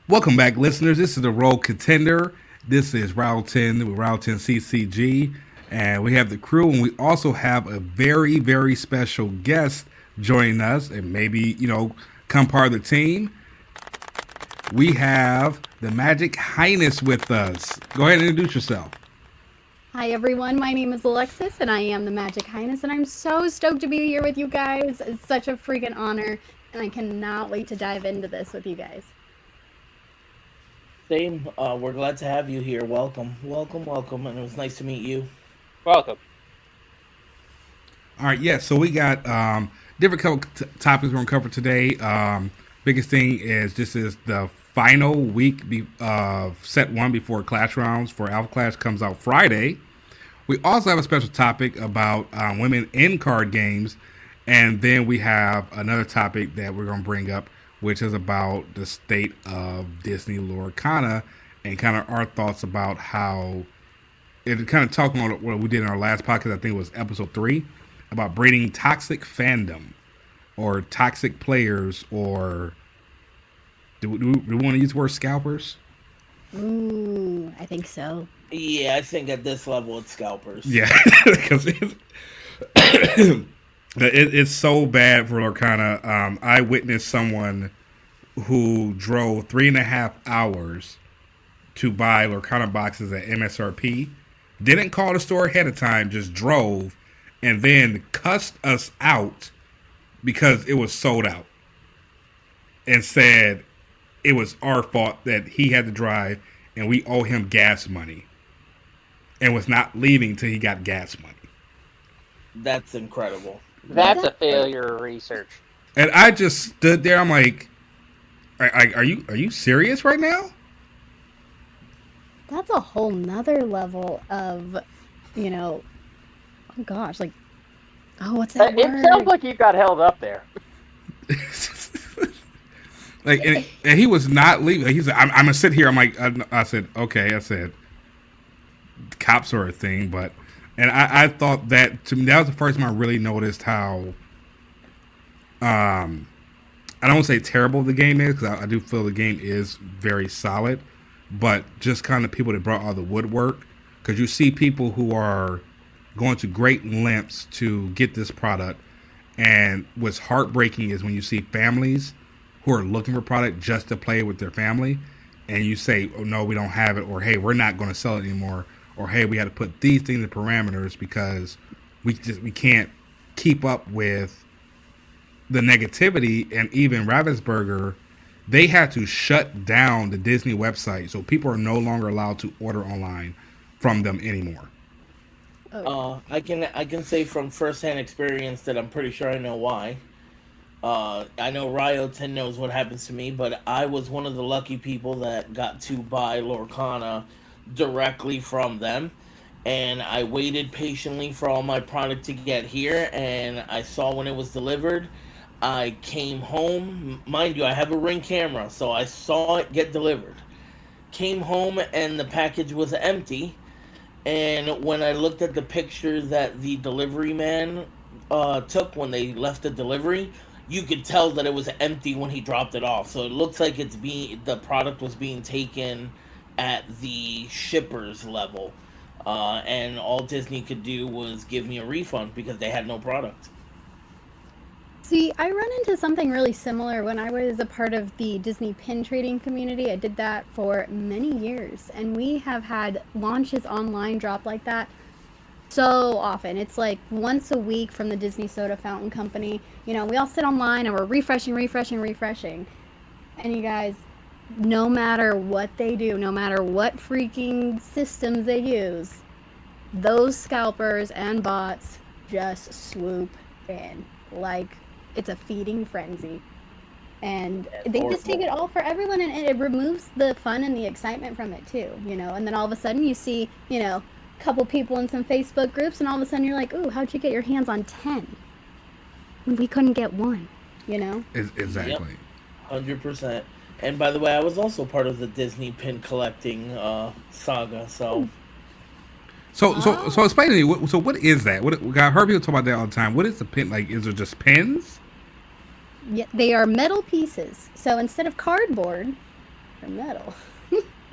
Welcome back, listeners. This is the Roll Contender. This is Ryotin with Ryotin CCG, and we have the crew, and we also have a very, very special guest joining us, and maybe come part of the team. We have the Magic Highness with us. Go ahead and introduce yourself. Hi everyone, my name is Alexis and I am the Magic Highness and I'm so stoked to be here with you guys. It's such a freaking honor and I cannot wait to dive into this with you guys. Same. We're glad to have you here. Welcome, welcome, welcome, and it was nice to meet you. Welcome. All right, so we got different topics we're going to cover today. Biggest thing is this is the final week of set one before Clash Rounds for Alpha Clash comes out Friday. We also have a special topic about women in card games, and then we have another topic that we're going to bring up, which is about the state of Disney Lorcana and kind of our thoughts about how it kind of talking about what we did in our last podcast. I think it was episode 3 about breeding toxic fandom or toxic players, or do we want to use the word scalpers? Ooh, I think so. Yeah, I think at this level it's scalpers. Yeah, because it's so bad for Lorcana. I witnessed someone who drove 3.5 hours to buy Lorcana boxes at MSRP, didn't call the store ahead of time, just drove, and then cussed us out because it was sold out and said it was our fault that he had to drive and we owe him gas money and was not leaving till he got gas money. That's incredible. That's a failure of research. And I just stood there. I'm like, are you serious right now? That's a whole nother level of, oh gosh, what's that It word? sounds like you got held up there. And he was not leaving. He said, I'm going to sit here. I'm like, I said, okay. I said, cops are a thing. But, and I thought that, to me, that was the first time I really noticed how, I don't want to say terrible the game is, because I do feel the game is very solid. But just kind of people that brought all the woodwork. Because you see people who are going to great lengths to get this product. And what's heartbreaking is when you see families who are looking for product just to play with their family, and you say, oh no, we don't have it, or hey, we're not going to sell it anymore, or hey, we had to put these things in parameters because we can't keep up with the negativity. And even Ravensburger, they had to shut down the Disney website, so people are no longer allowed to order online from them anymore. I can say from firsthand experience that I'm pretty sure I know why. I know Ryotin knows what happens to me, but I was one of the lucky people that got to buy Lorcana directly from them. And I waited patiently for all my product to get here, and I saw when it was delivered. I came home. Mind you, I have a Ring camera, so I saw it get delivered. Came home, and the package was empty. And when I looked at the picture that the delivery man took when they left the delivery, you could tell that it was empty when he dropped it off. So it looks like the product was being taken at the shipper's level, and all Disney could do was give me a refund because they had no product. See, I run into something really similar when I was a part of the Disney pin trading community. I did that for many years, and we have had launches online drop like that so often. It's like once a week from the Disney Soda Fountain Company. We all sit online and we're refreshing. And you guys, no matter what they do, no matter what freaking systems they use, those scalpers and bots just swoop in like it's a feeding frenzy. And they just take it all for everyone, and it removes the fun and the excitement from it too, and then all of a sudden you see, a couple people in some Facebook groups, and all of a sudden you're like, ooh, how'd you get your hands on 10 when we couldn't get one? Exactly. Yep. 100%. And by the way, I was also part of the Disney pin collecting saga, so... So explain to me, so what is that? I heard people talk about that all the time. What is the pin? Like, is it just pins? Yeah, they are metal pieces. So instead of cardboard, are metal.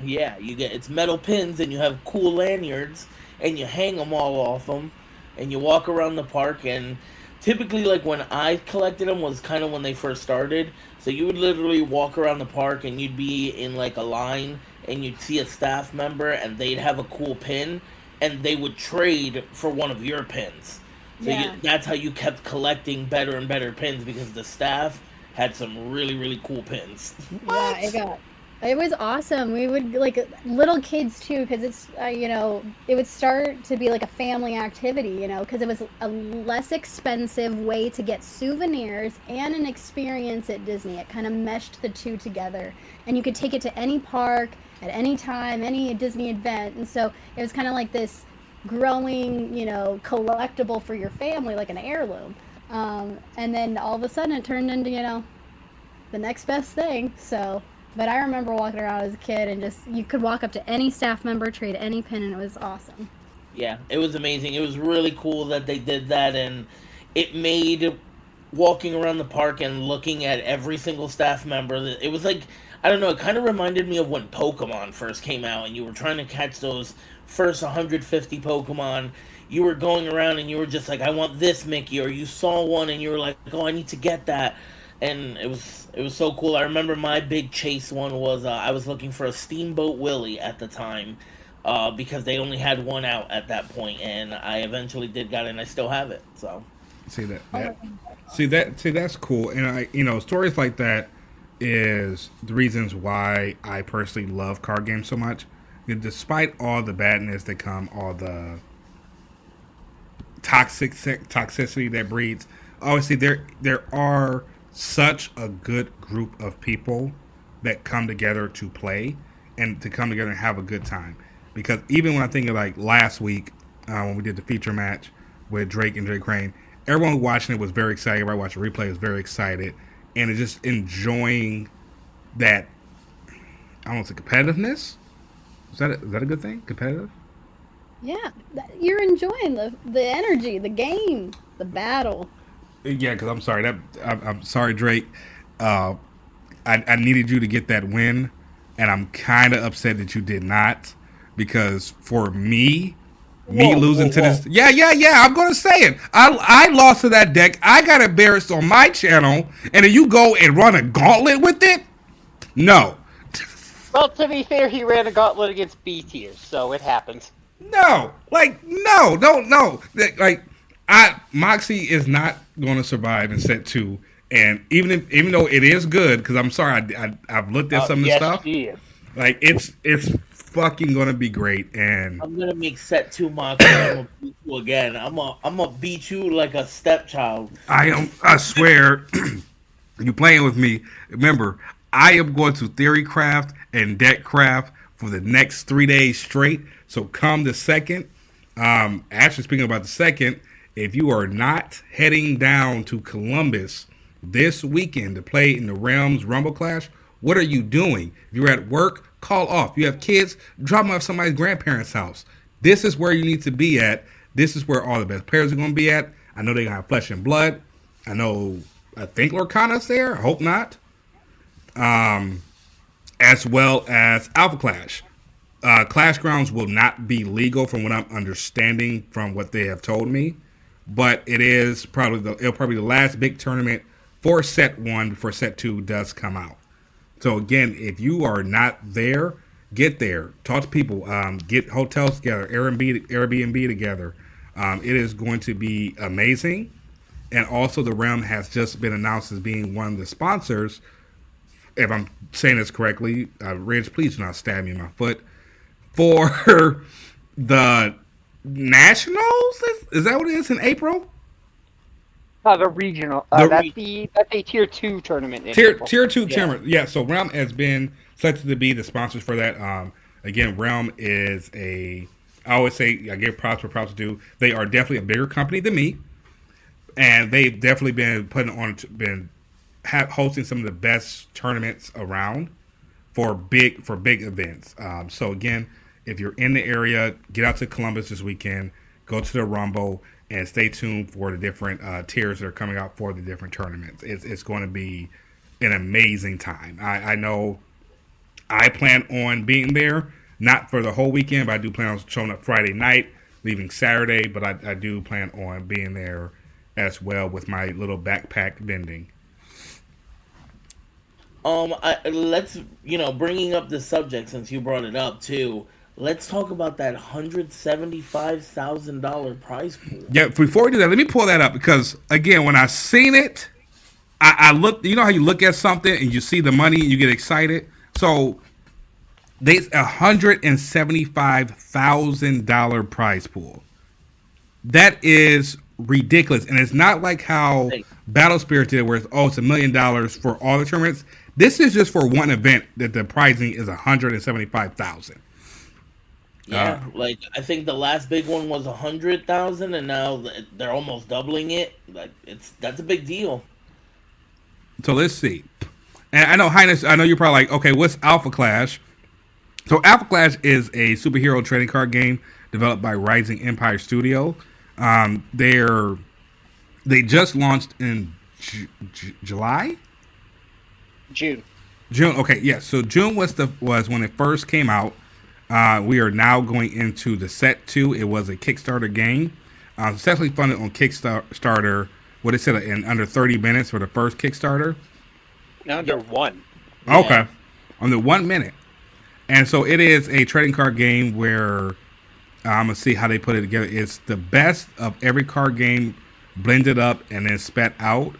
Yeah, it's metal pins, and you have cool lanyards, and you hang them all off them, and you walk around the park. And typically, like when I collected them, was kind of when they first started. So you would literally walk around the park, and you'd be in like a line, and you'd see a staff member, and they'd have a cool pin, and they would trade for one of your pins. So Yeah. that's how you kept collecting better and better pins, because the staff had some really really cool pins. Yeah, it was awesome. We would like little kids too, because it's it would start to be like a family activity, because it was a less expensive way to get souvenirs and an experience at Disney. It kind of meshed the two together, and you could take it to any park at any time, any Disney event, and so it was kind of like this growing, collectible for your family, like an heirloom. And then all of a sudden, it turned into the next best thing. So. But I remember walking around as a kid and you could walk up to any staff member, trade any pin, and it was awesome. Yeah, it was amazing. It was really cool that they did that, and it made walking around the park and looking at every single staff member. It was like, I don't know, it kind of reminded me of when Pokemon first came out, and you were trying to catch those first 150 Pokemon. You were going around and you were just like, I want this Mickey, or you saw one and you were like, oh, I need to get that. And it was so cool. I remember my big chase one was I was looking for a Steamboat Willie at the time, because they only had one out at that point, and I eventually did get it, and I still have it. So See that's cool, and stories like that is the reasons why I personally love card games so much. Despite all the badness that come, all the toxicity that breeds, obviously there are such a good group of people that come together to play and to come together and have a good time. Because even when I think of like last week, when we did the feature match with Drake and Jcrane, everyone watching it was very excited. Everybody watching the replay was very excited, and it's just enjoying that. I don't know, say competitiveness. Is that a good thing? Competitive? Yeah, you're enjoying the energy, the game, the battle. Yeah, because I'm sorry. I'm sorry, Drake. I needed you to get that win, and I'm kind of upset that you did not. Because for me losing to this, yeah, I'm gonna say it. I lost to that deck. I got embarrassed on my channel, and then you go and run a gauntlet with it. No. Well, to be fair, he ran a gauntlet against B tiers, so it happens. No. Like, Moxie is not going to survive in set 2, and even though it is good, because I'm sorry, I've looked at some of the stuff. Yes. Like it's fucking going to be great, and I'm gonna make set 2 Moxie. I'm gonna beat you again. I'm gonna beat you like a stepchild. I swear, you playing with me. Remember, I am going to theory craft and deck craft for the next 3 days straight. So come the second. Actually, speaking about the second, if you are not heading down to Columbus this weekend to play in the Realms Rumble Clash, what are you doing? If you're at work, call off. You have kids, drop them off somebody's grandparents' house. This is where you need to be at. This is where all the best players are going to be at. I know they're going to have Flesh and Blood. I think Lorcana's there. I hope not. As well as Alpha Clash. Clash Grounds will not be legal from what I'm understanding from what they have told me. But it'll probably be the last big tournament for set 1 before set 2 does come out. So again, if you are not there, get there. Talk to people. Get hotels together. Airbnb together. It is going to be amazing. And also, the Realm has just been announced as being one of the sponsors. If I'm saying this correctly, Ridge, please do not stab me in my foot. For the Nationals, is that what it is in April? The regional. That's a tier 2 tournament. Tier 2 tournament. Yeah. So Realm has been selected to be the sponsors for that. Again, Realm is I always say I give props where props due. They are definitely a bigger company than me, and they've definitely been hosting some of the best tournaments around for big events. So again, if you're in the area, get out to Columbus this weekend, go to the Rumble, and stay tuned for the different tiers that are coming out for the different tournaments. It's going to be an amazing time. I know I plan on being there, not for the whole weekend, but I do plan on showing up Friday night, leaving Saturday. But I do plan on being there as well with my little backpack vending. Let's bringing up the subject since you brought it up too. Let's talk about that $175,000 prize pool. Yeah, before we do that, let me pull that up because again, when I seen it, I looked. You know how you look at something and you see the money and you get excited. So there's $175,000 prize pool. That is ridiculous, and it's not like how Battle Spirit did, where it's $1 million for all the tournaments. This is just for one event that the pricing is $175,000. Yeah, like I think the last big one was 100,000, and now they're almost doubling it. Like that's a big deal. So let's see. And I know Highness. I know you're probably like, okay, what's Alpha Clash? So Alpha Clash is a superhero trading card game developed by Rising Empire Studio. They just launched in July. June. Okay, yes. Yeah, so June was when it first came out. We are now going into the set 2. It was a Kickstarter game. Successfully funded on Kickstarter. What it said in under 30 minutes for the first Kickstarter. Under 1. Okay, yeah. Under 1 minute. And so it is a trading card game where I'm gonna see how they put it together. It's the best of every card game blended up and then spat out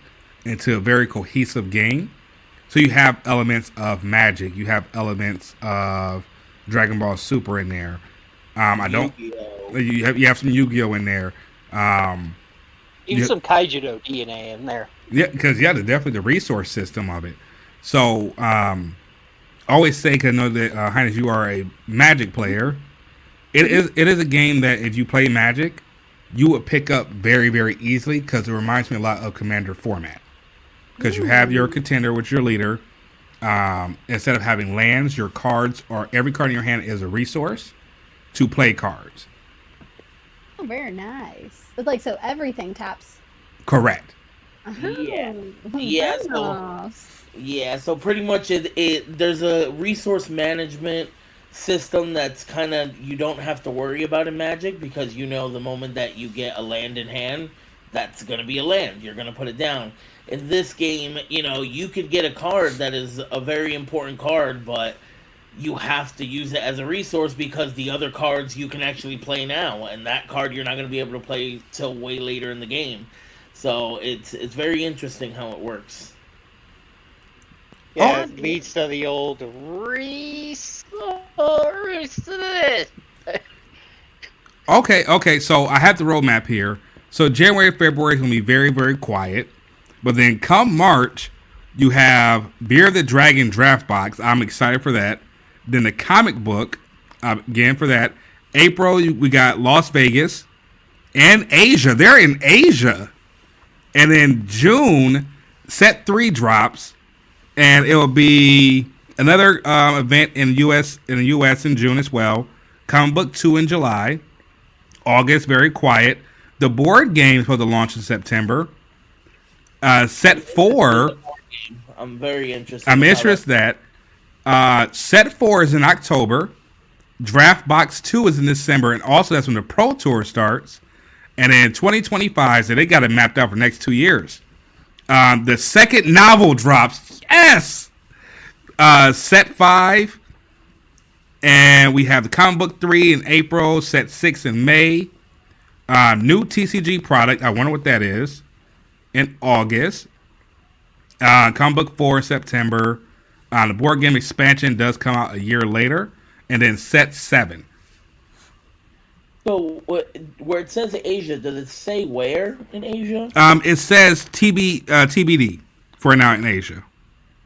into a very cohesive game. So you have elements of Magic. You have elements of Dragon Ball Super in there. You have some Yu-Gi-Oh in there. Even some Kaijudo DNA in there. Yeah, because definitely the resource system of it. So always say, because I know that Highness, you are a Magic player. It is a game that if you play Magic, you would pick up very, very easily because it reminds me a lot of Commander format. Because you have your contender, which is your leader. Instead of having lands, your cards or every card in your hand is a resource to play cards. Oh, very nice. It's like, so everything taps. Correct. So pretty much there's a resource management system that's kind of, you don't have to worry about in Magic, because the moment that you get a land in hand, that's going to be a land. You're going to put it down. In this game, you could get a card that is a very important card, but you have to use it as a resource because the other cards you can actually play now, and that card you're not going to be able to play till way later in the game. So it's very interesting how it works. Yeah, it leads to the old resource. Okay. So I have the roadmap here. So January, February is going to be very, very quiet. But then come March, you have Beer the Dragon Draft Box. I'm excited for that. Then the comic book, again for that. April, we got Las Vegas and Asia. They're in Asia. And then June, set 3 drops. And it will be another event in the U.S. in June as well. Comic book 2 in July. August, very quiet. The board game is supposed to launch in September. Set 4. I'm very interested. I'm interested in that. Set 4 is in October. Draft Box 2 is in December, and also that's when the Pro Tour starts. And then 2025, so they got it mapped out for the next 2 years. The second novel drops. Yes! Set 5. And we have the comic book 3 in April. Set 6 in May. New TCG product. I wonder what that is. In August. Comic book 4 in September. The board game expansion does come out a year later. And then set 7. So, where it says Asia, does it say where in Asia? It says TBD for now in Asia.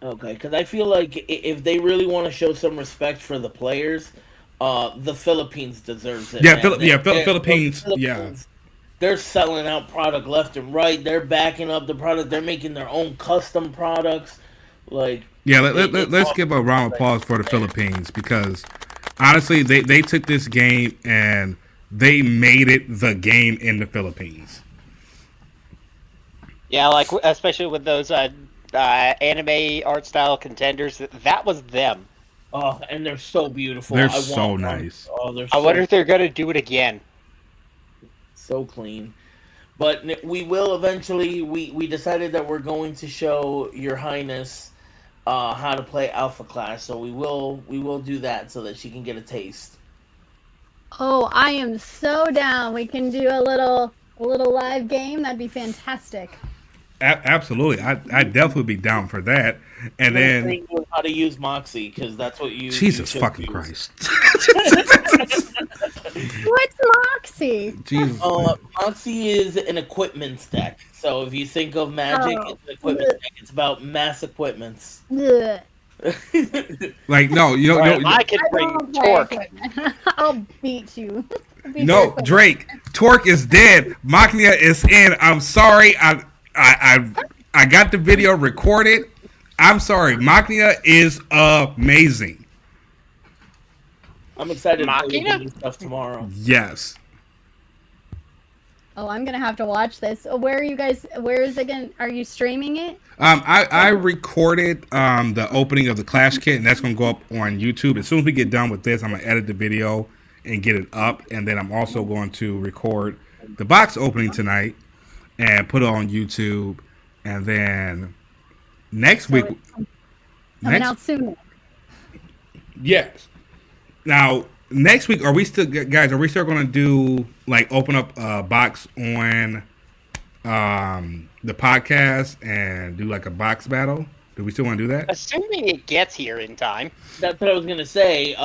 Okay, because I feel like if they really want to show some respect for the players, the Philippines deserves it. Philippines. Yeah, they're selling out product left and right. They're backing up the product. They're making their own custom products. Let's give a round of applause for the Philippines, because honestly, they took this game and they made it the game in the Philippines. Yeah, like especially with those anime art style contenders, that was them. Oh, and they're so beautiful. They're I want so one. nice. Oh, they're I wonder if they're gonna do it again. so clean. But we will eventually. We decided that we're going to show Your Highness how to play Alpha Clash. So we will do that so that she can get a taste. Oh, I am so down. We can do a little live game. That'd be fantastic. Absolutely, I definitely be down for that. And then How to use Moxie, because that's what you. Jesus you should fucking use. Christ. What's Moxie? Jesus. Moxie is an equipment stack. So if you think of Magic, Oh. it's an equipment stack. It's about mass equipments. Ugh. Like no, Right, I can I bring don't play Torque. equipment. I'll beat you. Beat your no, equipment. Drake. Torque is dead. Machina is in. I'm sorry. I got the video recorded. I'm sorry. Machina is amazing. I'm excited to play Machina? new stuff tomorrow. Yes. Oh, I'm gonna have to watch this. Where are you guys? Where is it again? Are you streaming it? I recorded the opening of the Clash kit, and that's gonna go up on YouTube. As soon as we get done with this, I'm gonna edit the video and get it up, and then I'm also going to record the box opening tonight and put it on YouTube, and then next week. Coming out soon. Yes. Now, next week, are we still going to do, like, open up a box on the podcast and do, like, a box battle? Do we still want to do that? Assuming it gets here in time. That's what I was gonna say.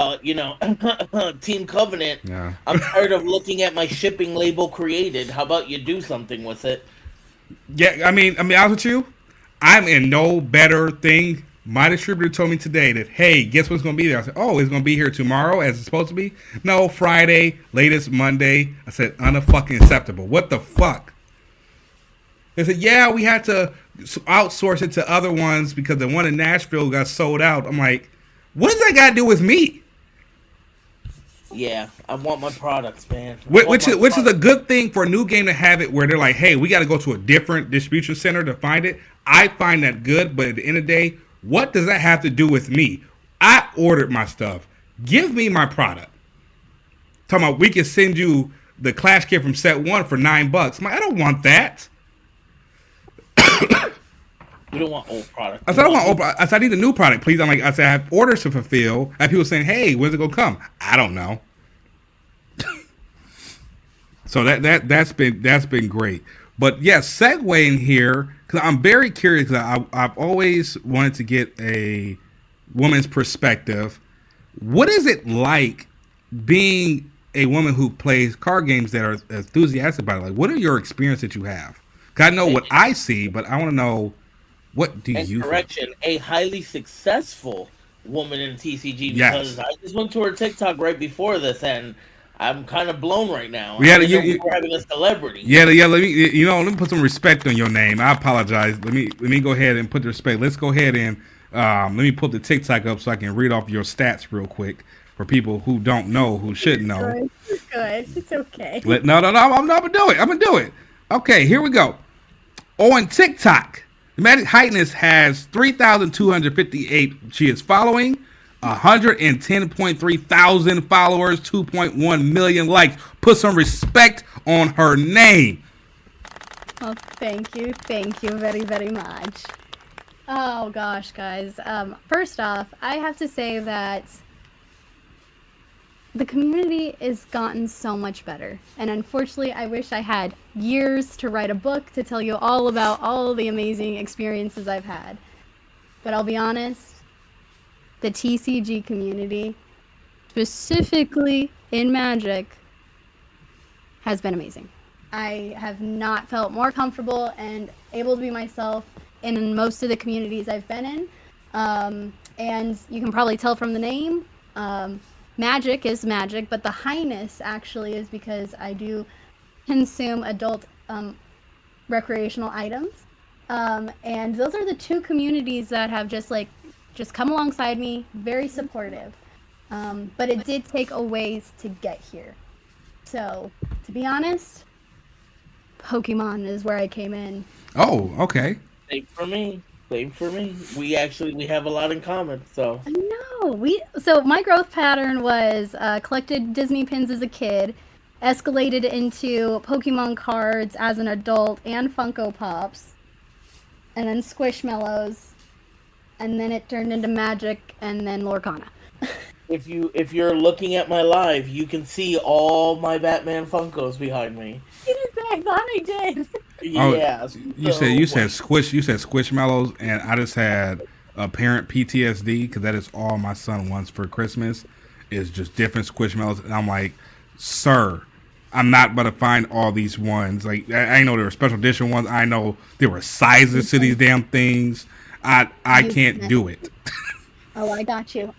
Team Covenant. Yeah. I'm tired of looking at my shipping label created. How about you do something with it? Yeah, I mean, honest with you, I'm in no better thing. My distributor told me today that, hey, guess what's going to be there? I said, oh, it's going to be here tomorrow as it's supposed to be? No, Friday, latest Monday. I said, unfucking acceptable. What the fuck? They said, yeah, we had to outsource it to other ones because the one in Nashville got sold out. I'm like, what does that got to do with me? Yeah, I want my products, man. Which is a good thing for a new game to have it where they're like, hey, we got to go to a different distribution center to find it. I find that good, but at the end of the day, what does that have to do with me? I ordered my stuff. Give me my product. Talking about we can send you the Clash kit from set 1 for $9. I'm like, I don't want that. We don't want old product. I said, I said, I need a new product, please. I said, I have orders to fulfill. I have people saying, hey, when's it gonna come? I don't know. So that's been great. But yes, segueing here, because I'm very curious. I've always wanted to get a woman's perspective. What is it like being a woman who plays card games that are enthusiastic about it? Like, what are your experiences that you have? Because I know what I see, but I want to know, what do you correction, think? a highly successful woman in TCG, Yes. because I just went to her TikTok right before this, and I'm kind of blown right now. Yeah, I didn't know we were having a celebrity. Yeah. Let me put some respect on your name. I apologize. Let me go ahead and put the respect. Let's go ahead and let me put the TikTok up so I can read off your stats real quick for people who don't know, who should know. Good. It's okay. No. I'm gonna do it. I'm gonna do it. Okay, here we go. On TikTok, Magic Highness has 3,258. She is following. 110.3 thousand followers, 2.1 million likes. Put some respect on her name. Oh, thank you very, very much. Oh gosh, guys. First off, I have to say that the community has gotten so much better, and unfortunately, I wish I had years to write a book to tell you all about all the amazing experiences I've had. But I'll be honest. The TCG community, specifically in Magic, has been amazing. I have not felt more comfortable and able to be myself in most of the communities I've been in. And you can probably tell from the name, Magic is Magic, but the Highness actually is because I do consume adult recreational items. And those are the two communities that have just come alongside me, very supportive. But it did take a ways to get here. So, to be honest, Pokemon is where I came in. Oh, okay. Same for me. We have a lot in common, so. No, So my growth pattern was collected Disney pins as a kid, escalated into Pokemon cards as an adult and Funko Pops, and then Squishmallows, and then it turned into Magic, and then Lorcana. If you're looking at my live, you can see all my Batman Funkos behind me. I thought I did. Yeah. You said Squishmallows, and I just had a parent PTSD because that is all my son wants for Christmas is just different Squishmallows, and I'm like, sir, I'm not about to find all these ones. Like I know there were special edition ones. I know there were sizes to these damn things. I can't do it. Oh, I got you.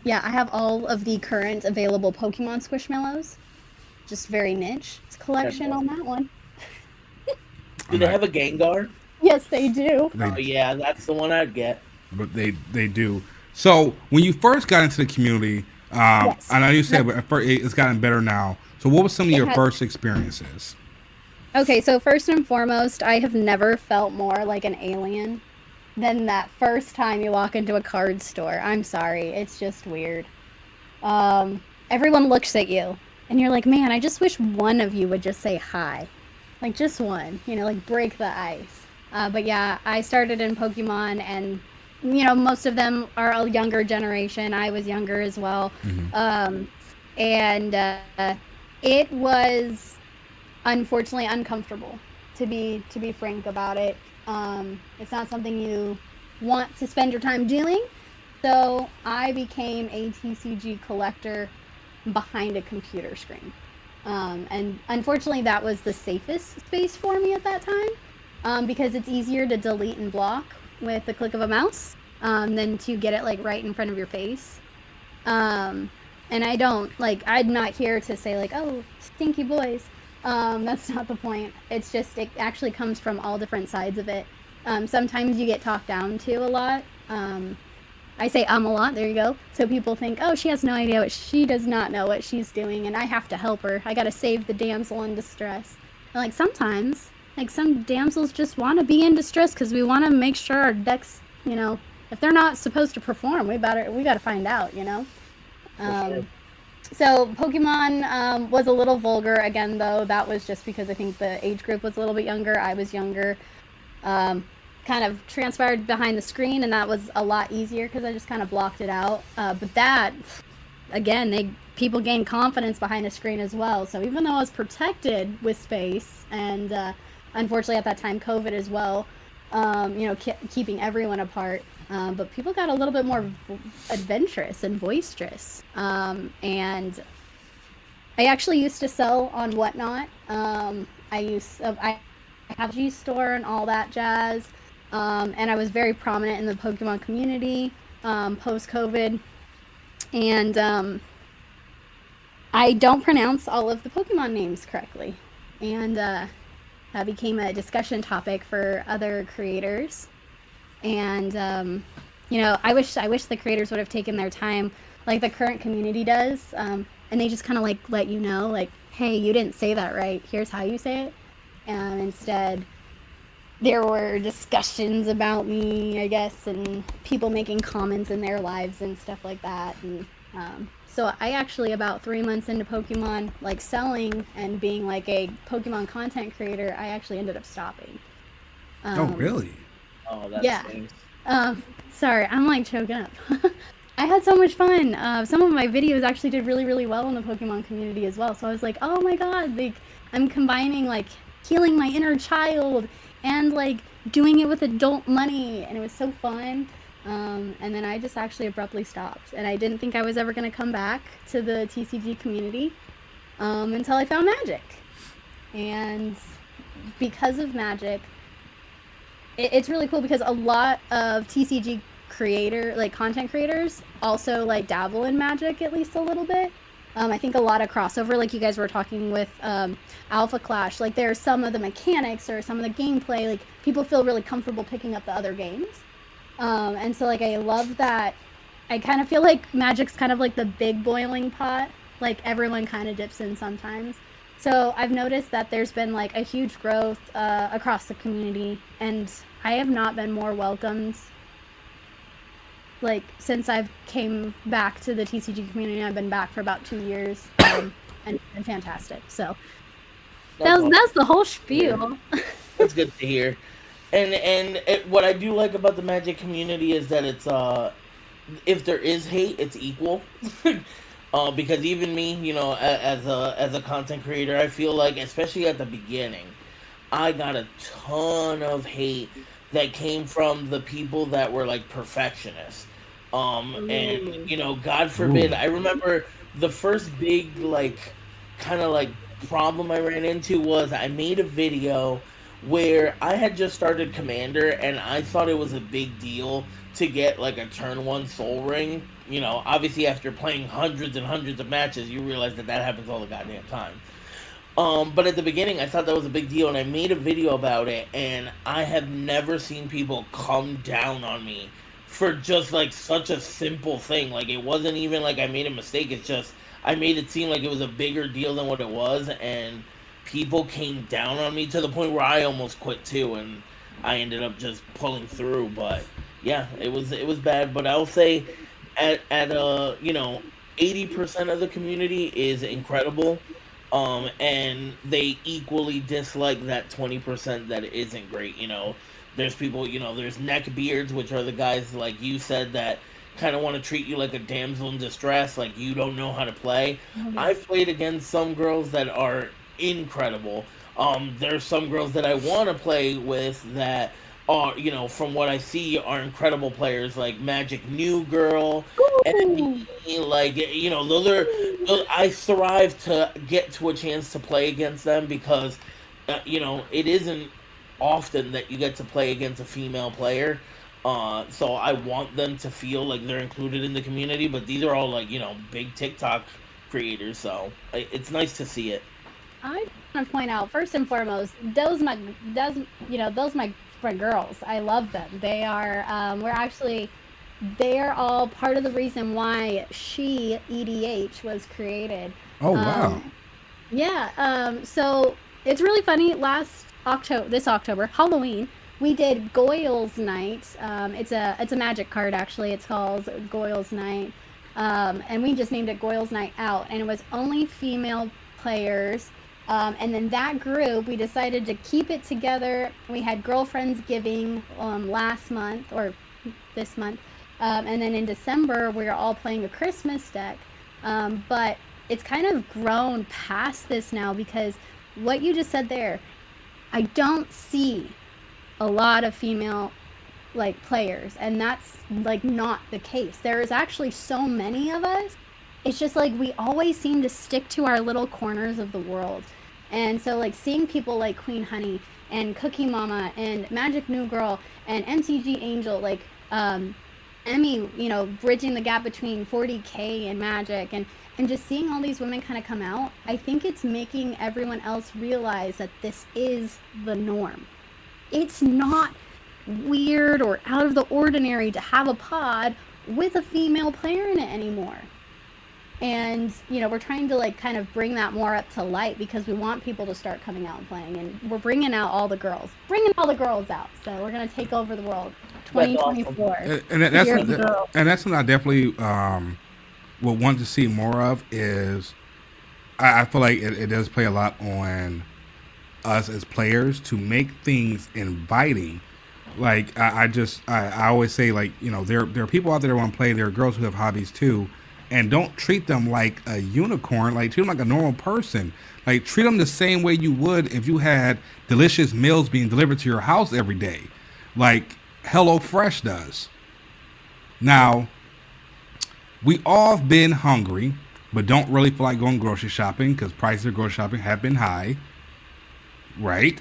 Yeah, I have all of the current available Pokemon Squishmallows. Just very niche collection on that one. Do they have a Gengar? Yes, they do. Oh yeah, that's the one I'd get. But they do. So when you first got into the community, Yes. I know you said at first it's gotten better now. So what were some of your first experiences? Okay, so first and foremost, I have never felt more like an alien than that first time you walk into a card store. I'm sorry, it's just weird. Everyone looks at you, and you're like, man, I just wish one of you would just say hi. Like, just one, like, break the ice. But yeah, I started in Pokemon, and, most of them are a younger generation. I was younger as well. Mm-hmm. It was unfortunately uncomfortable, to be frank about it. It's not something you want to spend your time doing. So I became a TCG collector behind a computer screen. And unfortunately, that was the safest space for me at that time, because it's easier to delete and block with the click of a mouse than to get it like right in front of your face. And I'm not here to say like, oh, stinky boys. That's not the point. It's just, it actually comes from all different sides of it. Sometimes you get talked down to a lot. I say a lot, there you go. So people think, oh, she has no idea she does not know what she's doing, and I have to help her. I gotta save the damsel in distress. And, like, sometimes, like, some damsels just want to be in distress because we want to make sure our decks, if they're not supposed to perform, we gotta find out, Sure. So Pokemon was a little vulgar again, though. That was just because I think the age group was a little bit younger. I was younger. Kind of transpired behind the screen, and that was a lot easier because I just kind of blocked it out. But that, again, people gain confidence behind a screen as well. So even though I was protected with space, and unfortunately at that time COVID as well, keeping everyone apart. But people got a little bit more adventurous and boisterous. And I actually used to sell on Whatnot. I have a G store and all that jazz. And I was very prominent in the Pokemon community post-COVID. And I don't pronounce all of the Pokemon names correctly. And that became a discussion topic for other creators. And, I wish the creators would have taken their time like the current community does. And they just kind of like let you know, like, hey, you didn't say that right. Here's how you say it. And instead, there were discussions about me, I guess, and people making comments in their lives and stuff like that. And so I actually, about 3 months into Pokemon, like selling and being like a Pokemon content creator, I actually ended up stopping. Oh, really? Oh, that's Yeah. nice. Sorry, I'm like choking up. I had so much fun. Some of my videos actually did really, really well in the Pokemon community as well. So I was like, oh my god, like I'm combining like healing my inner child and like doing it with adult money, and it was so fun. And then I just actually abruptly stopped, and I didn't think I was ever going to come back to the TCG community until I found Magic. And because of Magic, it's really cool because a lot of TCG content creators also like dabble in Magic at least a little bit. I think a lot of crossover, like you guys were talking with Alpha Clash, like there's some of the mechanics or some of the gameplay, like people feel really comfortable picking up the other games. And so like I love that. I kind of feel like Magic's kind of like the big boiling pot, like everyone kind of dips in sometimes. So I've noticed that there's been like a huge growth across the community, and I have not been more welcomed like since I've came back to the TCG community. I've been back for about 2 years, and it's been fantastic. So that's the whole spiel. That's good to hear. What I do like about the Magic community is that it's if there is hate, it's equal. Because even me, as a content creator, I feel like, especially at the beginning, I got a ton of hate that came from the people that were like perfectionists. And God forbid, I remember the first big kind of problem I ran into was I made a video where I had just started Commander and I thought it was a big deal to get like a turn 1 soul ring. Obviously after playing hundreds and hundreds of matches, you realize that happens all the goddamn time. But at the beginning, I thought that was a big deal, and I made a video about it, and I have never seen people come down on me for just like such a simple thing. Like, it wasn't even like I made a mistake. It's just I made it seem like it was a bigger deal than what it was, and people came down on me to the point where I almost quit too, and I ended up just pulling through. But yeah, it was bad. But I'll say at 80% of the community is incredible. And they equally dislike that 20% that isn't great. There's people, there's neckbeards, which are the guys like you said that kind of want to treat you like a damsel in distress, like you don't know how to play. Mm-hmm. I've played against some girls that are incredible. There's some girls that I want to play with that are, from what I see, are incredible players, like Magic New Girl, and those I strive to get to a chance to play against them because, it isn't often that you get to play against a female player. So I want them to feel like they're included in the community, but these are all big TikTok creators, so it's nice to see it. I want to point out first and foremost, those my girls. I love them. They are they are all part of the reason why She EDH was created. Oh wow. So it's really funny. This October, Halloween, we did Goyle's Night. It's a magic card actually. It's called Goyle's Night. And we just named it Goyle's Night Out, and it was only female players. And then that group, we decided to keep it together. We had Girlfriends Giving last month, or this month. And then in December, we were all playing a Christmas deck. But it's kind of grown past this now because what you just said there, I don't see a lot of female players. And that's not the case. There is actually so many of us. It's just we always seem to stick to our little corners of the world. And so seeing people like Queen Honey and Cookie Mama and Magic New Girl and MTG Angel, Emmy, bridging the gap between 40K and Magic, and just seeing all these women kind of come out, I think it's making everyone else realize that this is the norm. It's not weird or out of the ordinary to have a pod with a female player in it anymore. And, we're trying to kind of bring that more up to light because we want people to start coming out and playing, and we're bringing out all the girls out. So we're going to take over the world. 2024. And that's something I definitely would want to see more of. Is I feel like it does play a lot on us as players to make things inviting. I always say there are people out there that want to play. There are girls who have hobbies too. And don't treat them like a unicorn. Treat them like a normal person. Treat them the same way you would if you had delicious meals being delivered to your house every day, like HelloFresh does. Now, we all have been hungry, but don't really feel like going grocery shopping because prices of grocery shopping have been high, right?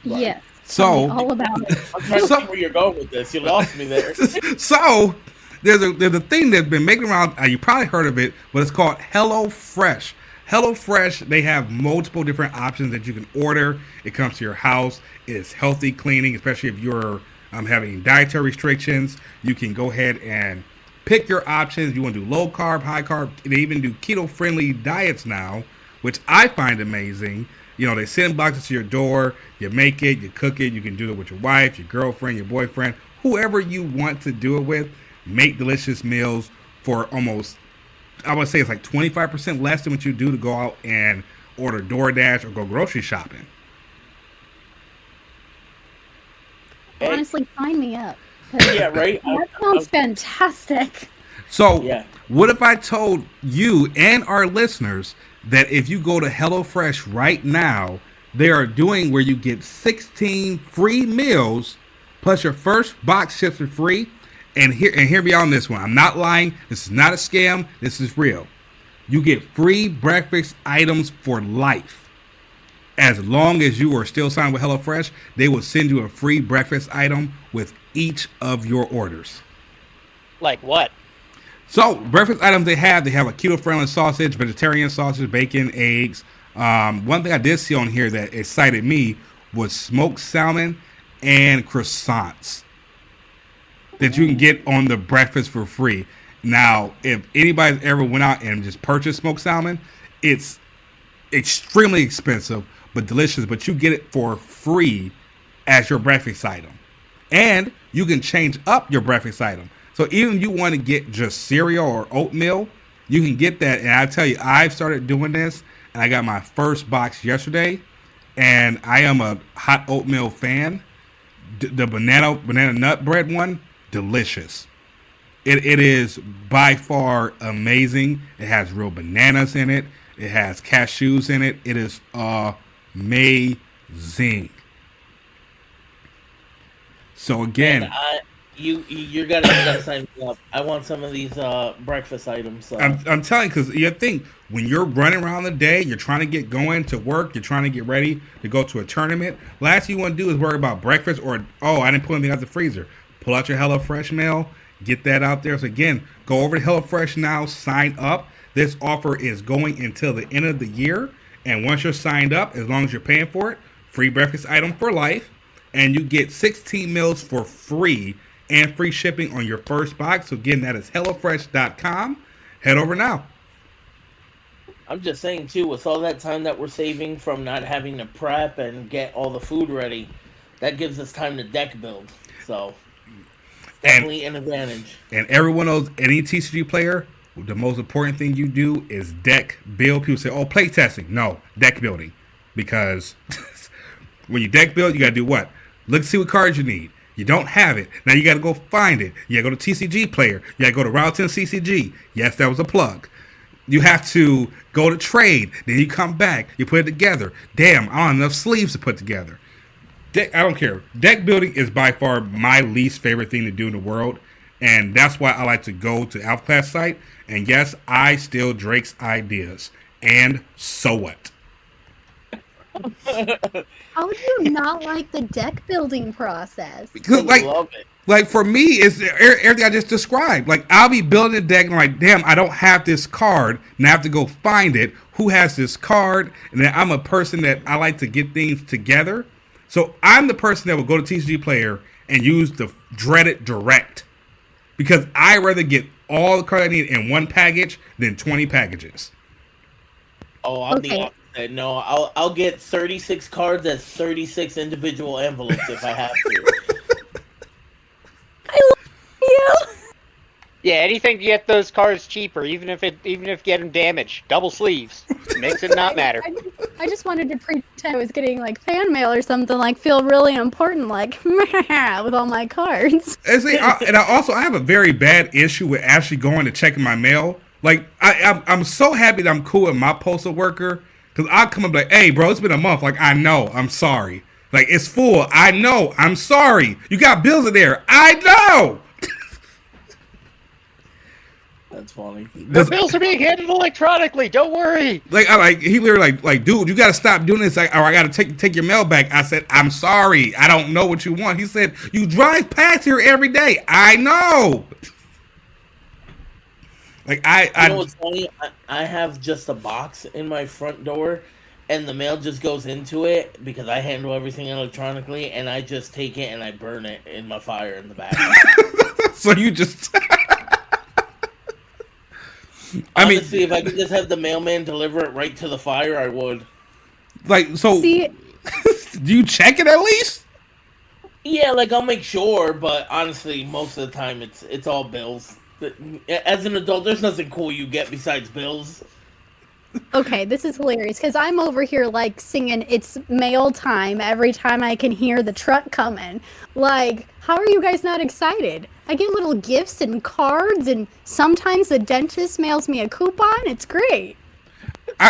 Yes. So all about it. I'm trying to see where you're going with this. You lost me there. So. There's a thing that's been making around. You probably heard of it, but it's called HelloFresh. HelloFresh, they have multiple different options that you can order. It comes to your house. It is healthy cleaning, especially if you're having dietary restrictions. You can go ahead and pick your options. You want to do low carb, high carb. They even do keto friendly diets now, which I find amazing. They send boxes to your door. You make it, you cook it. You can do it with your wife, your girlfriend, your boyfriend, whoever you want to do it with, make delicious meals for almost, I would say it's like 25% less than what you do to go out and order DoorDash or go grocery shopping. Honestly, sign me up. 'Cause Yeah, right. That sounds fantastic. So, Yeah. what if I told you and our listeners that if you go to HelloFresh right now, they are doing where you get 16 free meals plus your first box ships for free. And hear me on this one. I'm not lying. This is not a scam. This is real. You get free breakfast items for life. As long as you are still signed with HelloFresh, they will send you a free breakfast item with each of your orders. Like what? So, breakfast items they have a keto-friendly sausage, vegetarian sausage, bacon, eggs. One thing I did see on here that excited me was smoked salmon and croissants that you can get on the breakfast for free. Now, if anybody's ever went out and just purchased smoked salmon, it's extremely expensive, but delicious. But you get it for free as your breakfast item. And you can change up your breakfast item. So even if you want to get just cereal or oatmeal, you can get that. And I tell you, I've started doing this, and I got my first box yesterday, and I am a hot oatmeal fan. The banana nut bread one, delicious. It is by far amazing. It has real bananas in it. It has cashews in it. It is amazing. So again, you gotta sign me up. I want some of these breakfast items. So. I'm telling you, because you think when you're running around the day, you're trying to get going to work, you're trying to get ready to go to a tournament. Last thing you want to do is worry about breakfast or, oh, I didn't put anything out the freezer. Pull out your HelloFresh mail, get that out there. So again, go over to HelloFresh now, sign up. This offer is going until the end of the year. And once you're signed up, as long as you're paying for it, free breakfast item for life. And you get 16 meals for free and free shipping on your first box. So again, that is HelloFresh.com. Head over now. I'm just saying, too, with all that time that we're saving from not having to prep and get all the food ready, that gives us time to deck build. So, definitely an advantage. And everyone knows, any TCG player, the most important thing you do is deck build. People say, oh, play testing. No, deck building. Because when you deck build, you got to do what? Look to see what cards you need. You don't have it. Now you got to go find it. You got to go to TCG Player. You got to go to Ryotin CCG. Yes, that was a plug. You have to go to trade. Then you come back. You put it together. Damn, I don't have enough sleeves to put together. I don't care. Deck building is by far my least favorite thing to do in the world. And that's why I like to go to Alpha Class site. And yes, I steal Drake's ideas. And so what? How do you not like the deck building process? Because, I love it. Like, for me, it's everything I just described. Like, I'll be building a deck and I'm like, damn, I don't have this card. And I have to go find it. Who has this card? And then I'm a person that I like to get things together. So I'm the person that will go to TCG Player and use the dreaded direct. Because I rather get all the cards I need in one package than 20 packages. Oh, I'm the Okay. opposite. No, I'll get 36 cards as 36 individual envelopes if I have to. I love you. Yeah, anything to get those cards cheaper, even if get them damaged. Double sleeves makes it not matter. I just wanted to pretend I was getting like fan mail or something, like feel really important, like with all my cards. And see, I have a very bad issue with actually going to checking my mail. Like, I'm so happy that I'm cool with my postal worker, because I come up like, hey, bro, it's been a month. Like, I know, I'm sorry. Like, it's full. I know, I'm sorry. You got bills in there. I know. That's funny. The bills are being handled electronically. Don't worry. He literally like, dude, you got to stop doing this. Like, or I got to take your mail back. I said, I'm sorry. I don't know what you want. He said, you drive past here every day. I know. Like, You know what's funny? I have just a box in my front door, and the mail just goes into it because I handle everything electronically, and I just take it and I burn it in my fire in the back. So you just. Honestly, if I could just have the mailman deliver it right to the fire, I would. Like, so. See, Do you check it at least? Yeah, like I'll make sure, but honestly, most of the time it's all bills. As an adult, there's nothing cool you get besides bills. Okay, this is hilarious because I'm over here like singing "It's mail time" every time I can hear the truck coming. Like, how are you guys not excited? I get little gifts and cards, and sometimes the dentist mails me a coupon. It's great.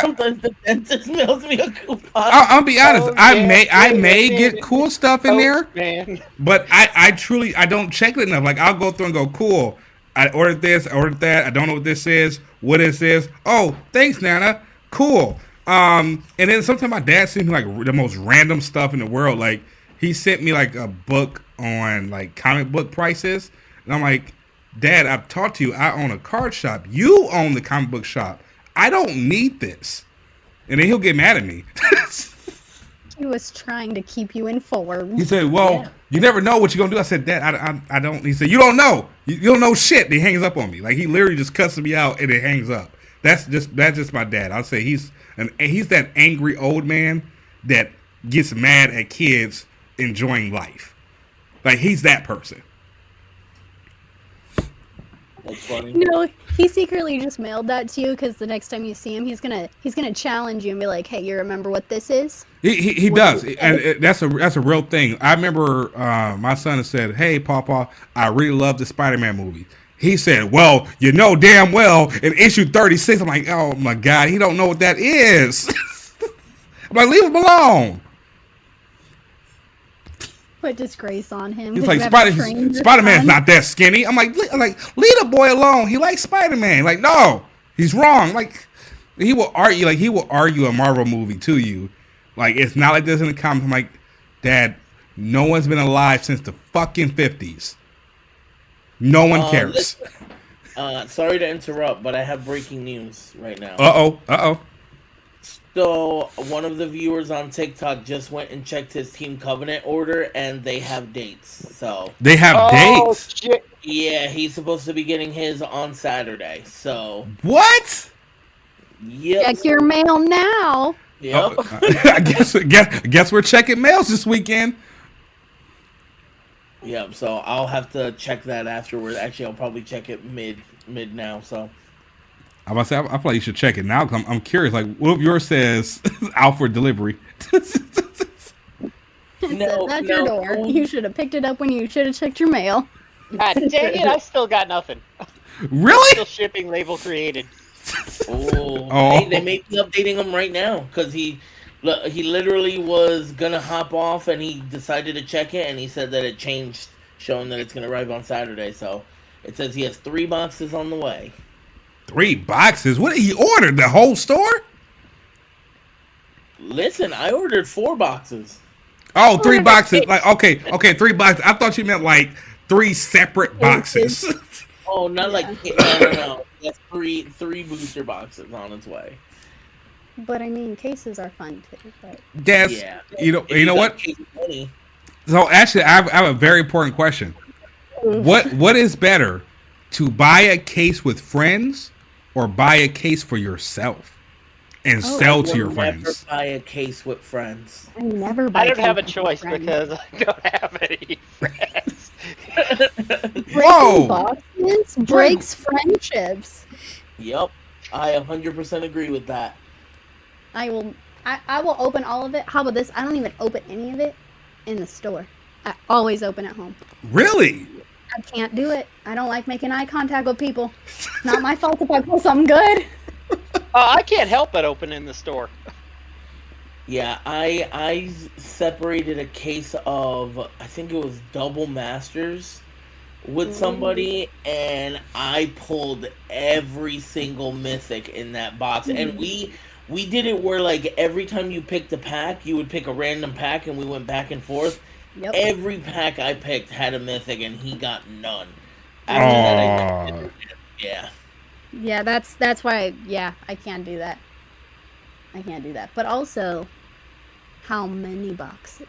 Sometimes the dentist mails me a coupon. I'll be honest. Oh, I yeah, may yeah, get cool stuff in there, man. but I truly I don't check it enough. Like I'll go through and go, cool. I ordered this, I ordered that. I don't know what this is, what this is. Oh, thanks, Nana. Cool. And then sometimes my dad sent me like the most random stuff in the world. Like he sent me like a book on like comic book prices, and I'm like, Dad, I've talked to you. I own a card shop. You own the comic book shop. I don't need this. And then he'll get mad at me. He was trying to keep you informed. He said, well, you never know what you're going to do. I said, Dad, I don't. He said, you don't know. You don't know shit. And he hangs up on me. Like, he literally just cusses me out and it hangs up. That's just my dad. I'll say he's that angry old man that gets mad at kids enjoying life. Like, he's that person. That's funny. No, he secretly just mailed that to you because the next time you see him, he's gonna challenge you and be like, "Hey, you remember what this is?" He does, and that's a real thing. I remember my son said, "Hey, Papa, I really love the Spider-Man movie." He said, "Well, you know damn well in issue 36." I'm like, "Oh my God, he don't know what that is." I'm like, "Leave him alone." Put disgrace on him. He's 'cause like, you haven't trained your Spider-Man's son." not that skinny. I'm like, leave the boy alone. He likes Spider-Man. Like, no, he's wrong. Like, he will argue a Marvel movie to you. Like, it's not like this in the comics. I'm like, Dad, no one's been alive since the fucking 50s. No one cares. Sorry to interrupt, but I have breaking news right now. Uh-oh. So, one of the viewers on TikTok just went and checked his Team Covenant order, and they have dates. So, They have Oh, dates. shit. yeah, he's supposed to be getting his on Saturday. So, What? yep. Check your mail now. Yep. I guess we're checking mails this weekend. Yep. So, I'll have to check that afterward. Actually, I'll probably check it mid now. So, I was about to say, I feel like you should check it now. 'Cause I'm curious. Like, what if yours says out for delivery? No, That's your door. You should have picked it up when you should have checked your mail. God dang it, I still got nothing. Really? Still shipping label created. Hey, they may be updating him right now because he literally was gonna hop off and he decided to check it and he said that it changed, showing that it's gonna arrive on Saturday. So it says he has 3 boxes on the way. 3 boxes? What did he order? The whole store? Listen, I ordered 4 boxes. Oh, 3 boxes. Like, okay, 3 boxes. I thought you meant like 3 separate boxes. Oh, not like no. That's three booster boxes on its way. But I mean, cases are fun too. But That's Yeah. you know If what? got case money, So actually, I have a very important question. What is better, to buy a case with friends or buy a case for yourself and sell to your Never friends? buy a case with friends. I never buy. I don't have a cases choice with friends. because I don't have any friends. Whoa! Breaking boxes breaks friendships. Yep, I 100% agree with that. I will open all of it. How about this? I don't even open any of it in the store. I always open at home. Really? I can't do it. I don't like making eye contact with people. Not my fault if I pull something good. I can't help but open in the store. Yeah, I separated a case of, I think it was double masters with somebody, and I pulled every single mythic in that box. And we did it where, like, every time you picked a pack, you would pick a random pack, and we went back and forth. Yep. Every pack I picked had a mythic, and he got none. After that, yeah. Yeah, that's why. I can't do that. I can't do that. But also, how many boxes?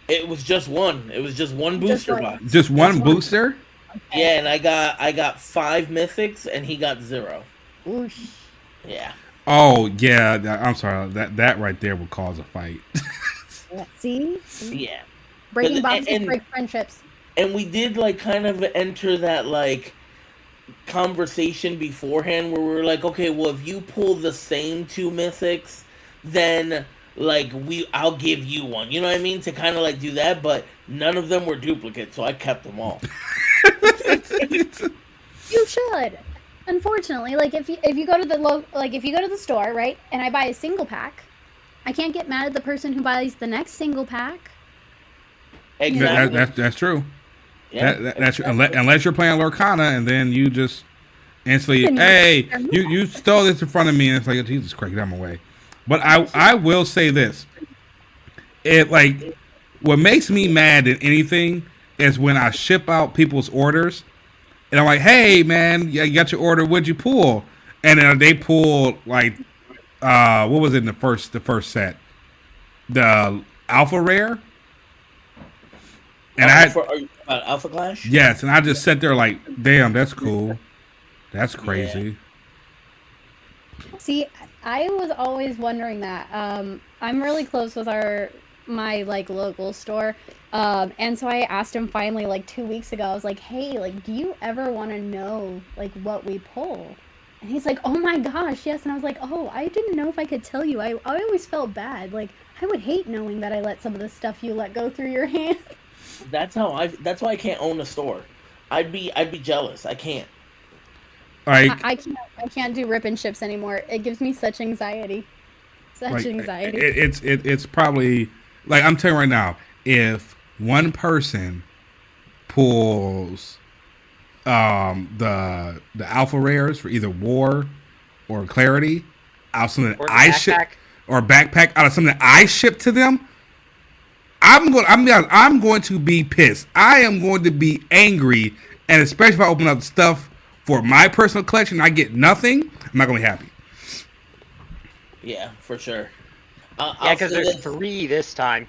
It was just one. It was just one booster one. box. Just one booster? Yeah, and I got 5 mythics, and he got 0. Oosh. Yeah. Oh yeah. I'm sorry. That right there would cause a fight. Yeah, see? Yeah. Breaking boxes break friendships. And we did like kind of enter that like conversation beforehand where we were like, okay, well if you pull the same 2 mythics, then like I'll give you one. You know what I mean? To kind of like do that, but none of them were duplicates, so I kept them all. You should. Unfortunately, like if you go to the store, right, and I buy a single pack, I can't get mad at the person who buys the next single pack. Exactly. That's true. Yeah, That's unless you're playing Lorcana and then you just instantly, hey, you stole this in front of me, and it's like, oh, Jesus Christ, get out of my way. But I will say this: what makes me mad than anything is when I ship out people's orders, and I'm like, hey man, you got your order, what'd you pull? And then they pull like, what was it in the first set, the Alpha Rare. And are you about Alpha Clash? Yes, and I just sat there like, damn, that's cool. That's crazy. Yeah. See, I was always wondering that. I'm really close with my like local store. And so I asked him finally like 2 weeks ago, I was like, hey, like, do you ever want to know like what we pull? And he's like, oh my gosh, yes. And I was like, oh, I didn't know if I could tell you. I always felt bad. Like, I would hate knowing that I let some of the stuff you let go through your hand. That's why I can't own a store. I'd be jealous. I can't. I can't do rip and ships anymore. It gives me such anxiety. Anxiety. It's probably like, I'm telling you right now, if one person pulls the alpha rares for either War or Clarity out of something that I ship, or backpack out of something that I ship to them, I'm going to be pissed. I am going to be angry, and especially if I open up stuff for my personal collection, I get nothing. I'm not going to be happy. Yeah, for sure. Yeah, because there's 3 this time.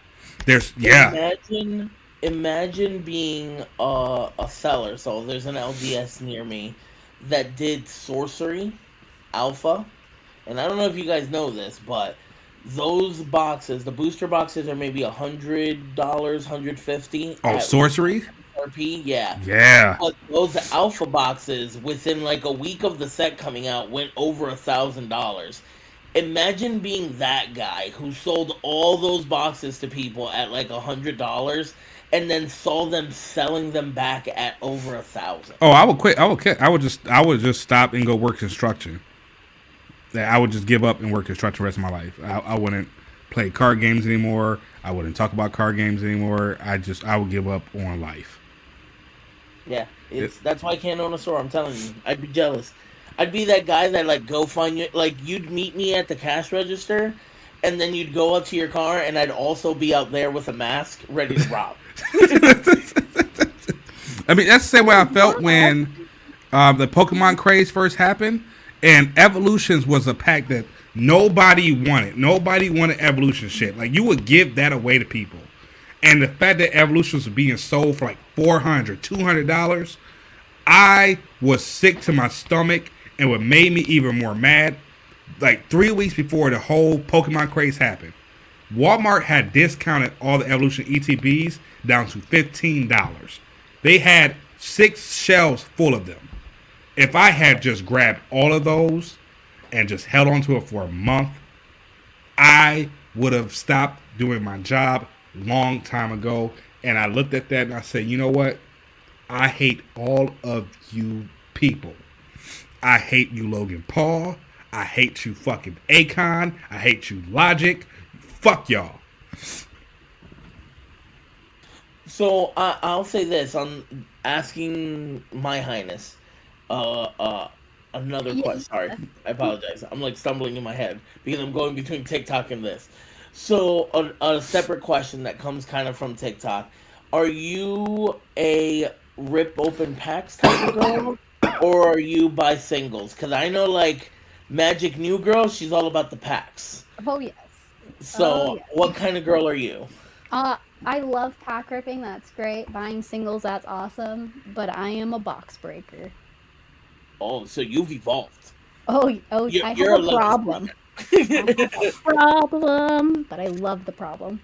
Imagine being a seller. So there's an LDS near me that did sorcery alpha, and I don't know if you guys know this, but those boxes, the booster boxes, are maybe $100, $150. Oh, sorcery? RP, yeah. Yeah. But those alpha boxes, within like a week of the set coming out, went over $1,000. Imagine being that guy who sold all those boxes to people at like $100 and then saw them selling them back at over $1,000. Oh, I would quit. I would just stop and go work construction. I would just give up and work construction the rest of my life. I wouldn't play card games anymore. I wouldn't talk about card games anymore. I would give up on life. Yeah, that's why I can't own a store. I'm telling you, I'd be jealous. I'd be that guy that like go find you. Like you'd meet me at the cash register, and then you'd go up to your car, and I'd also be out there with a mask, ready to rob. I mean, that's the same way I felt when the Pokemon craze first happened. And Evolutions was a pack that nobody wanted. Nobody wanted Evolution shit. Like, you would give that away to people. And the fact that Evolutions was being sold for like $400, $200, I was sick to my stomach. And what made me even more mad, like 3 weeks before the whole Pokemon craze happened, Walmart had discounted all the Evolution ETBs down to $15. They had 6 shelves full of them. If I had just grabbed all of those and just held on to it for a month, I would have stopped doing my job long time ago. And I looked at that and I said, you know what? I hate all of you people. I hate you, Logan Paul. I hate you, fucking Akon. I hate you, Logic. Fuck y'all. So I'll say this on asking My Highness. Another question. Sorry, I apologize. I'm like stumbling in my head because I'm going between TikTok and this. So a separate question that comes kind of from TikTok: are you a rip open packs type of girl, or are you buy singles? Because I know like Magic New Girl, she's all about the packs. Oh yes. So what kind of girl are you? I love pack ripping. That's great. Buying singles, that's awesome. But I am a box breaker. Oh, so you've evolved. I have a problem. I have a problem, but I love the problem.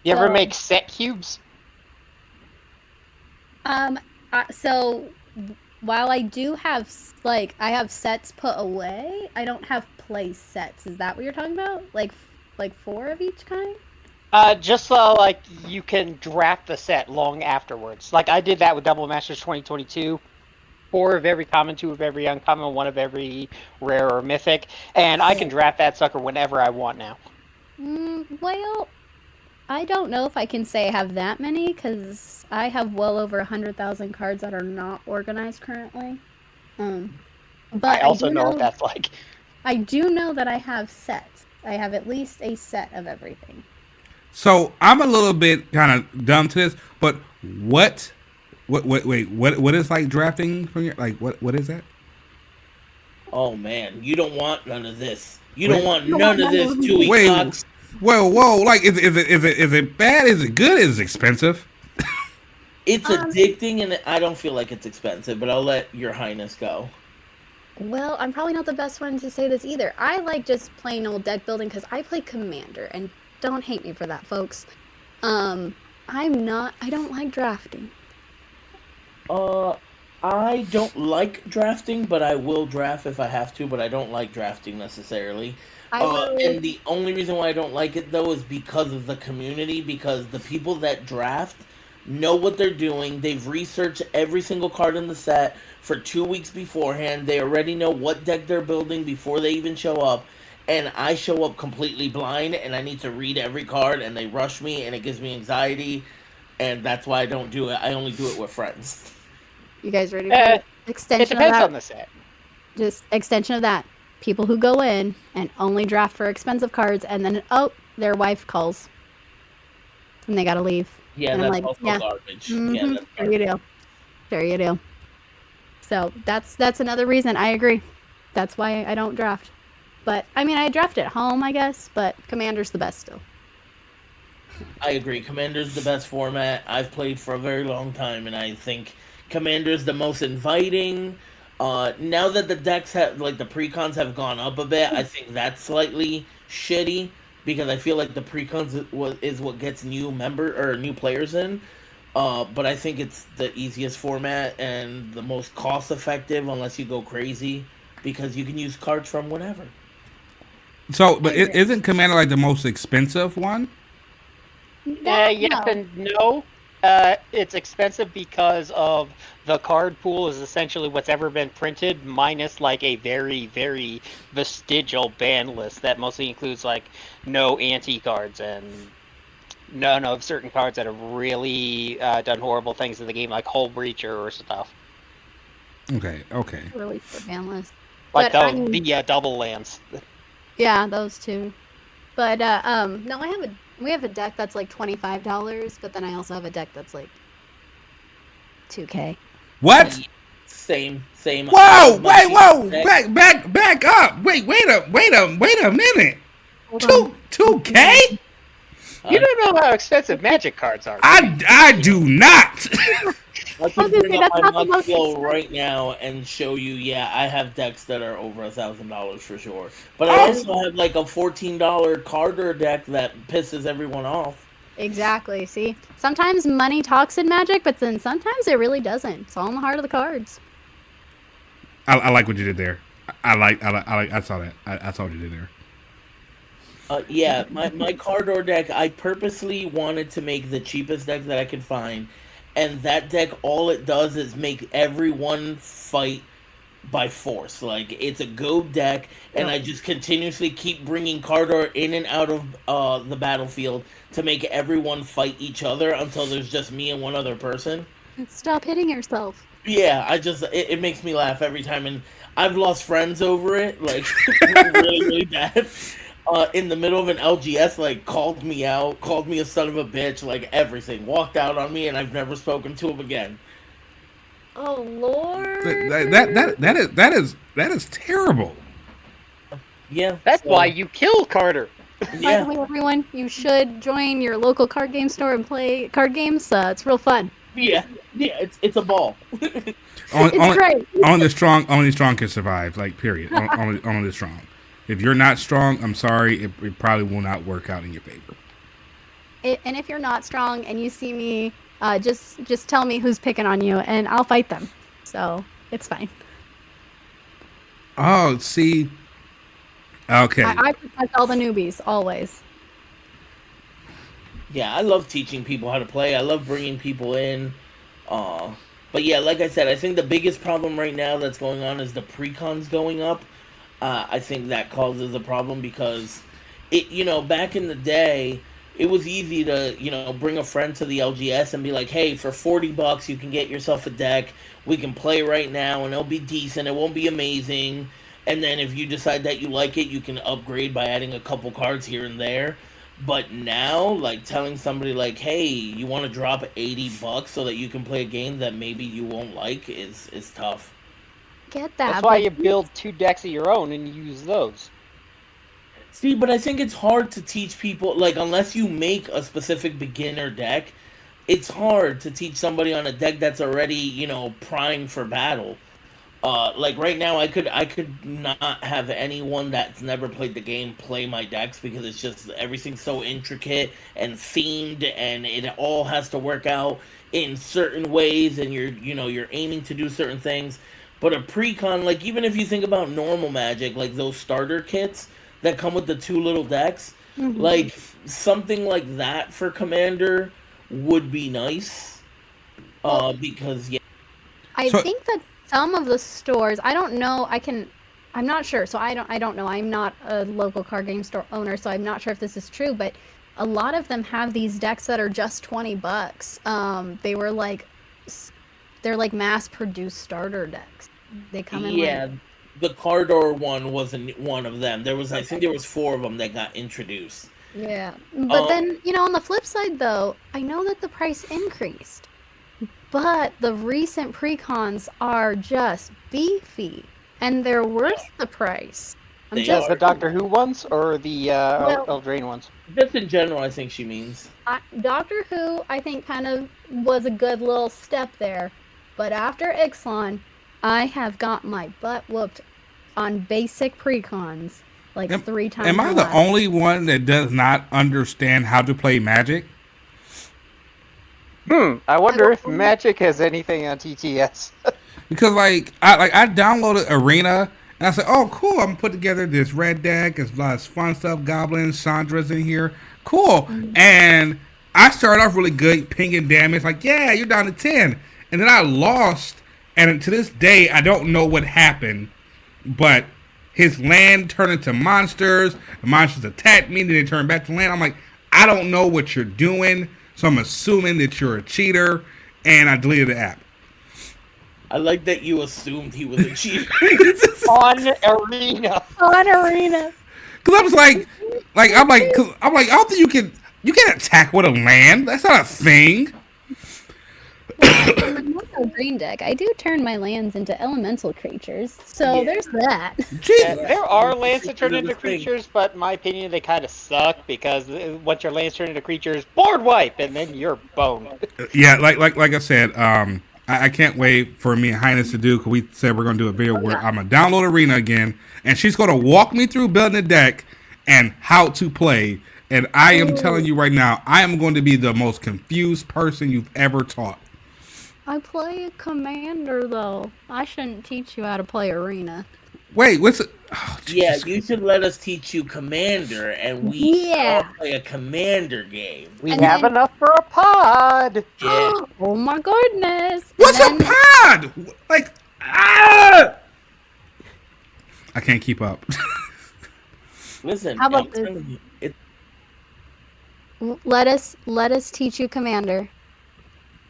You ever make set cubes? So while I do have I have sets put away, I don't have play sets. Is that what you're talking about? Like 4 of each kind? Just so like you can draft the set long afterwards. Like I did that with Double Masters 2022. 4 of every common, 2 of every uncommon, 1 of every rare or mythic, and I can draft that sucker whenever I want now. Well, I don't know if I can say I have that many, because I have well over 100,000 cards that are not organized currently. But I also do know what that's like. I do know that I have sets. I have at least a set of everything. So I'm a little bit kind of dumb to this, but what is like drafting from your what is that? Oh man, you don't want none of this. You don't want none of this, Tui Wait, Cox. whoa, like is it bad? Is it good? Is it expensive? It's addicting, and I don't feel like it's expensive, but I'll let Your Highness go. Well, I'm probably not the best one to say this either. I like just plain old deck building because I play Commander, and don't hate me for that, folks. I don't like drafting. I don't like drafting, but I will draft if I have to, but I don't like drafting necessarily. And the only reason why I don't like it, though, is because of the community, because the people that draft know what they're doing. They've researched every single card in the set for 2 weeks beforehand. They already know what deck they're building before they even show up. And I show up completely blind, and I need to read every card, and they rush me, and it gives me anxiety, and that's why I don't do it. I only do it with friends. You guys ready for it? It depends on the set. Just extension of that. People who go in and only draft for expensive cards, and then their wife calls, and they gotta leave. Yeah, and that's I'm like, also garbage. Mm-hmm. Yeah, that's garbage. There you do. So that's another reason. I agree. That's why I don't draft. But I mean, I draft at home, I guess. But Commander's the best still. I agree. Commander's the best format. I've played for a very long time, and I think Commander's the most inviting. Now that the decks have, like, the precons have gone up a bit, I think that's slightly shitty because I feel like the precons is what gets new players in. But I think it's the easiest format and the most cost effective unless you go crazy because you can use cards from whenever. So, but isn't Commander like the most expensive one? Yes and no. It's expensive because of the card pool is essentially what's ever been printed, minus like a very, very vestigial ban list that mostly includes like no anti cards and none of certain cards that have really done horrible things in the game, like Hull Breacher or stuff. Okay. Really for ban list. Like the double lands. Yeah, those two. But no, we have a deck that's like $25, but then I also have a deck that's like $2K. What? Same. Whoa! Back up! Wait a minute. 2K? You don't know how expensive Magic cards are. I do not. I can bring up my Moxio right now and show you. Yeah, I have decks that are over $1,000 for sure. But I also have like a $14 Carter deck that pisses everyone off. Exactly. See, sometimes money talks in Magic, but then sometimes it really doesn't. It's all in the heart of the cards. I like what you did there. I saw that. I saw what you did there. Yeah, my Cardor deck, I purposely wanted to make the cheapest deck that I could find. And that deck, all it does is make everyone fight by force. Like, it's a goad deck, and I just continuously keep bringing Cardor in and out of the battlefield to make everyone fight each other until there's just me and one other person. Stop hitting yourself. Yeah, it makes me laugh every time, and I've lost friends over it, like, really, really bad. In the middle of an LGS, like, called me out, called me a son of a bitch, like, everything. Walked out on me, and I've never spoken to him again. Oh, Lord. That is terrible. Yeah. That's why you kill Carter. By the way, everyone, you should join your local card game store and play card games. It's real fun. Yeah, it's a ball. It's great. Only strong can survive, like, period. Only the strong. If you're not strong, I'm sorry, it probably will not work out in your favor. And if you're not strong and you see me Just tell me who's picking on you, and I'll fight them. So it's fine. Oh, see. Okay. I protect all the newbies always. Yeah, I love teaching people how to play. I love bringing people in. But yeah, like I said, I think the biggest problem right now that's going on is the pre-cons going up. I think that causes a problem because back in the day, it was easy to, bring a friend to the LGS and be like, hey, for $40 you can get yourself a deck. We can play right now and it'll be decent. It won't be amazing. And then if you decide that you like it, you can upgrade by adding a couple cards here and there. But now, like, telling somebody like, hey, you want to drop $80 so that you can play a game that maybe you won't like is tough. Get that. That's why you build 2 decks of your own and use those. See, but I think it's hard to teach people, like, unless you make a specific beginner deck, it's hard to teach somebody on a deck that's already, primed for battle. Like right now, I could not have anyone that's never played the game play my decks because it's just everything's so intricate and themed, and it all has to work out in certain ways, and you're aiming to do certain things. But a pre-con, like even if you think about normal Magic, like those starter kits that come with the 2 little decks, like something like that for Commander would be nice. Because I think that some of the stores, I don't know, I'm not sure, so I don't know. I'm not a local card game store owner, so I'm not sure if this is true, but a lot of them have these decks that are just $20. They're like mass-produced starter decks. They come in the Cardor one wasn't one of them. I think there was 4 of them that got introduced. Yeah, but then, on the flip side, though, I know that the price increased. But the recent pre-cons are just beefy, and they're worth the price. The Doctor Who ones or the Eldraine ones? Just in general, I think she means. Doctor Who, I think, kind of was a good little step there. But after Ixalan, I have got my butt whooped on basic pre-cons like 3 times. Am I the only one that does not understand how to play Magic? I wonder if Magic has anything on TTS. Because I downloaded Arena and I said, oh cool, I'm gonna put together this red deck. It's a lot of fun stuff. Goblins, Chandra's in here. Cool. And I started off really good, pinging damage. Like, yeah, you're down to 10. And then I lost. And to this day, I don't know what happened. But his land turned into monsters. The monsters attacked me. Then they turned back to land. I'm like, I don't know what you're doing. So I'm assuming that you're a cheater, and I deleted the app. I like that you assumed he was a cheater. On Arena. Because I was like, I don't think you can attack with a land. That's not a thing. My green deck, I do turn my lands into elemental creatures, so there's that. Yeah, there are lands that turn into creatures, but in my opinion, they kind of suck because once your lands turn into creatures, board wipe, and then you're boned. Yeah, like I said, I can't wait for me and Highness to do, because we said we're going to do a video where I'm going to download Arena again, and she's going to walk me through building a deck and how to play. And I am telling you right now, I am going to be the most confused person you've ever taught. I play a commander, though. I shouldn't teach you how to play Arena. Wait, what's it? Oh, yeah, you should let us teach you Commander, and we all play a Commander game. We have enough for a pod. Yeah. Oh my goodness! What's a pod? Like, I can't keep up. Listen, how about this? Let us teach you Commander,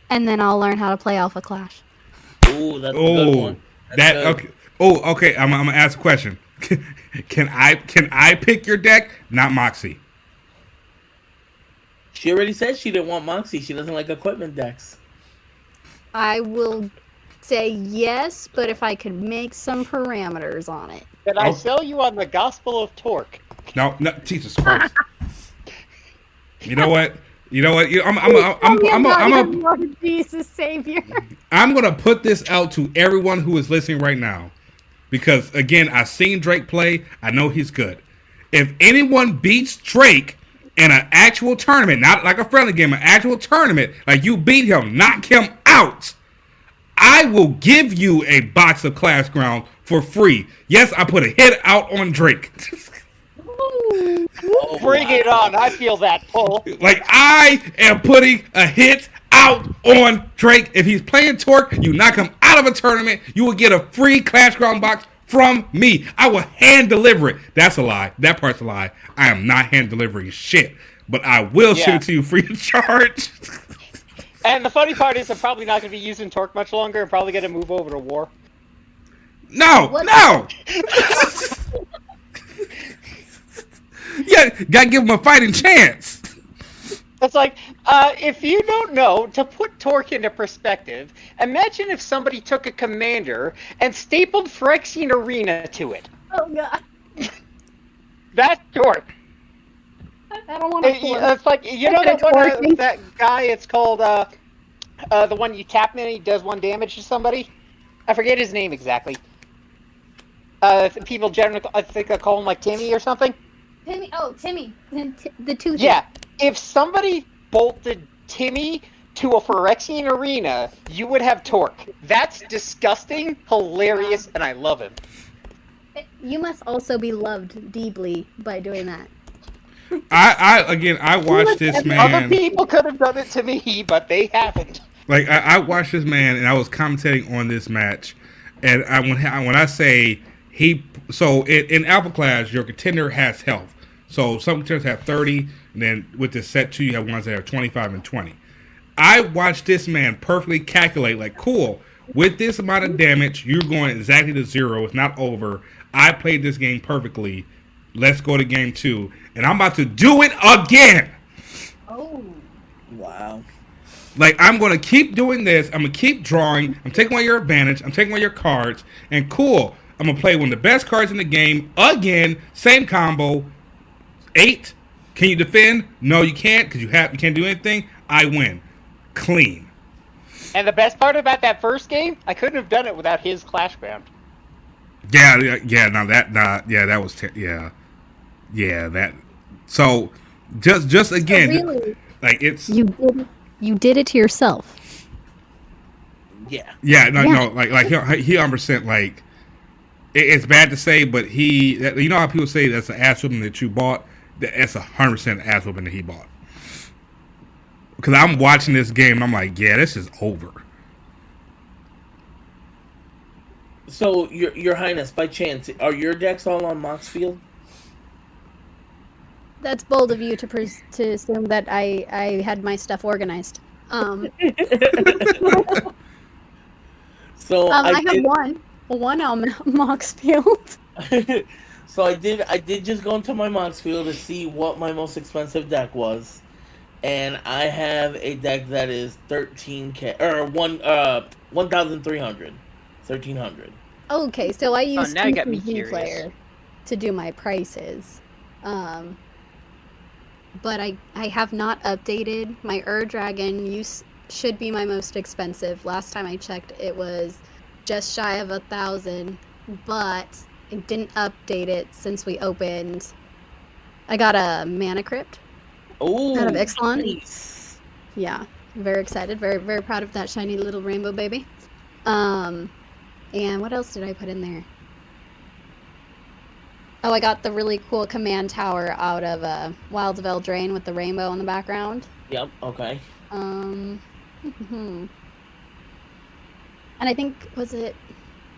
and then I'll learn how to play Alpha Clash. Ooh, that's a good one. Okay. Oh, okay. I'm gonna ask a question. Can I pick your deck? Not Moxie. She already said she didn't want Moxie. She doesn't like equipment decks. I will say yes, but if I could make some parameters on it. Can I sell you on the Gospel of Torque? No, Jesus Christ. You know what? Lord Jesus Savior. I'm gonna put this out to everyone who is listening right now, because again, I've seen Drake play. I know he's good. If anyone beats Drake in an actual tournament, not like a friendly game, an actual tournament, like you beat him, knock him out, I will give you a box of Clash Ground for free. Yes, I put a hit out on Drake. Bring it on. I feel that pull. Like, I am putting a hit out on Drake. If he's playing Torque, you knock him out of a tournament, you will get a free Clash Ground box from me. I will hand deliver it. That's a lie. That part's a lie. I am not hand delivering shit. But I will ship it to you free of charge. And the funny part is I'm probably not going to be using Torque much longer. I'm probably going to move over to War. No. Yeah, gotta give him a fighting chance. It's like, if you don't know, to put Torque into perspective, imagine if somebody took a commander and stapled Phyrexian Arena to it. Oh god. That's Torque. I don't want to. It's like, you know that guy, it's called, the one you tap him and he does 1 damage to somebody? I forget his name exactly. People generally, I think they call him like Timmy or something. Timmy. Oh, Timmy. The two. Yeah. If somebody bolted Timmy to a Phyrexian Arena, you would have Torque. That's disgusting, hilarious, and I love him. You must also be loved deeply by doing that. I watched this man. Other people could have done it to me, but they haven't. Like, I watched this man, and I was commentating on this match, and when I say in Alpha Class, your contender has health. So some contenders have 30, and then with this set 2, you have ones that have 25 and 20. I watched this man perfectly calculate, like, cool, with this amount of damage, you're going exactly to 0. It's not over. I played this game perfectly. Let's go to game 2. And I'm about to do it again. Oh. Wow. Like, I'm going to keep doing this. I'm going to keep drawing. I'm taking away your advantage. I'm taking away your cards. And cool, I'm going to play one of the best cards in the game again. Same combo. 8. Can you defend? No, you can't because you can't do anything. I win. Clean. And the best part about that first game, I couldn't have done it without his Clash Ground. Yeah. That was that. So just again, really, like it's you did it to yourself. Yeah. Yeah. No. Like he 100% like. It's bad to say, but you know how people say that's an ass whooping that you bought. That's 100% ass whooping that he bought. Because I'm watching this game and I'm like, yeah, this is over. So, Your Highness, by chance, are your decks all on Moxfield? That's bold of you to assume that I had my stuff organized. So I have one on Moxfield. So I did just go into my Moxfield to see what my most expensive deck was, and I have a deck that is 13K or 1,300, 1,300. Okay, so I use now you got me TCG curious. Player to do my prices, but I have not updated my Dragon. Should be my most expensive. Last time I checked, it was just shy of 1,000, but I didn't update it since we opened. I got a Mana Crypt out of Ixalan. Nice. Yeah, very excited, very very proud of that shiny little rainbow baby. And what else did I put in there? Oh, I got the really cool command tower out of Wilds of Eldraine with the rainbow in the background. Yep. Okay. And I think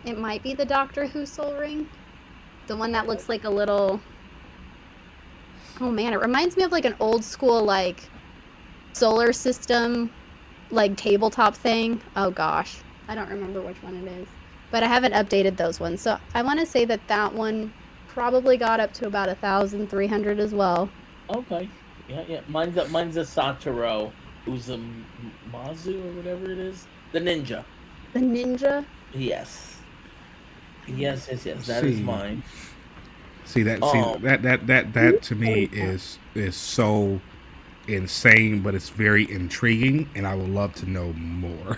it might be the Doctor Who Soul Ring, the one that looks like a little. Oh man, it reminds me of like an old school like solar system, like tabletop thing. Oh gosh, I don't remember which one it is, but I haven't updated those ones. So I want to say that one probably got up to about 1,300 as well. Okay. Yeah. Mine's a Satoru Uzumazu or whatever it is. The ninja. The ninja. Yes. That is mine. That to me is so insane, but it's very intriguing, and I would love to know more.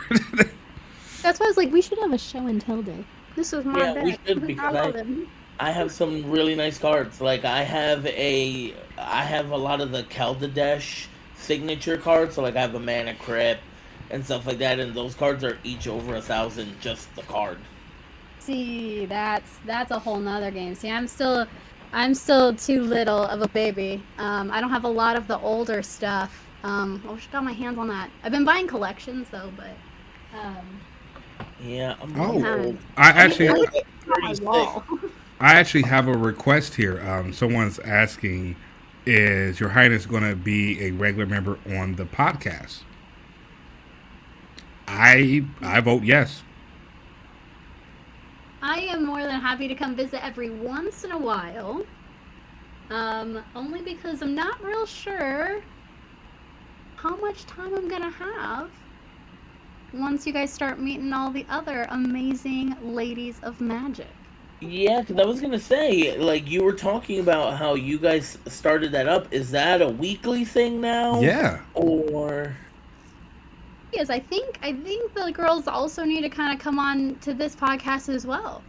That's why I was like, we should have a show and tell day. This is my Yeah, we deck. should, because I love it. I have some really nice cards. Like I have a lot of the Kaldadesh signature cards. So like I have a Mana Crypt and stuff like that, and those cards are each over 1,000 just the card. See, that's a whole nother game. See, I'm still too little of a baby. I don't have a lot of the older stuff. I wish I got my hands on that. I've been buying collections though, but yeah, I'm old. I actually have a request here. Someone's asking, is Your Highness going to be a regular member on the podcast? I vote yes. I am more than happy to come visit every once in a while. Only because I'm not real sure how much time I'm gonna have once you guys start meeting all the other amazing ladies of Magic. Yeah, because I was gonna say, like, you were talking about how you guys started that up. Is that a weekly thing now? Yeah. Or Yes, I think the girls also need to kind of come on to this podcast as well.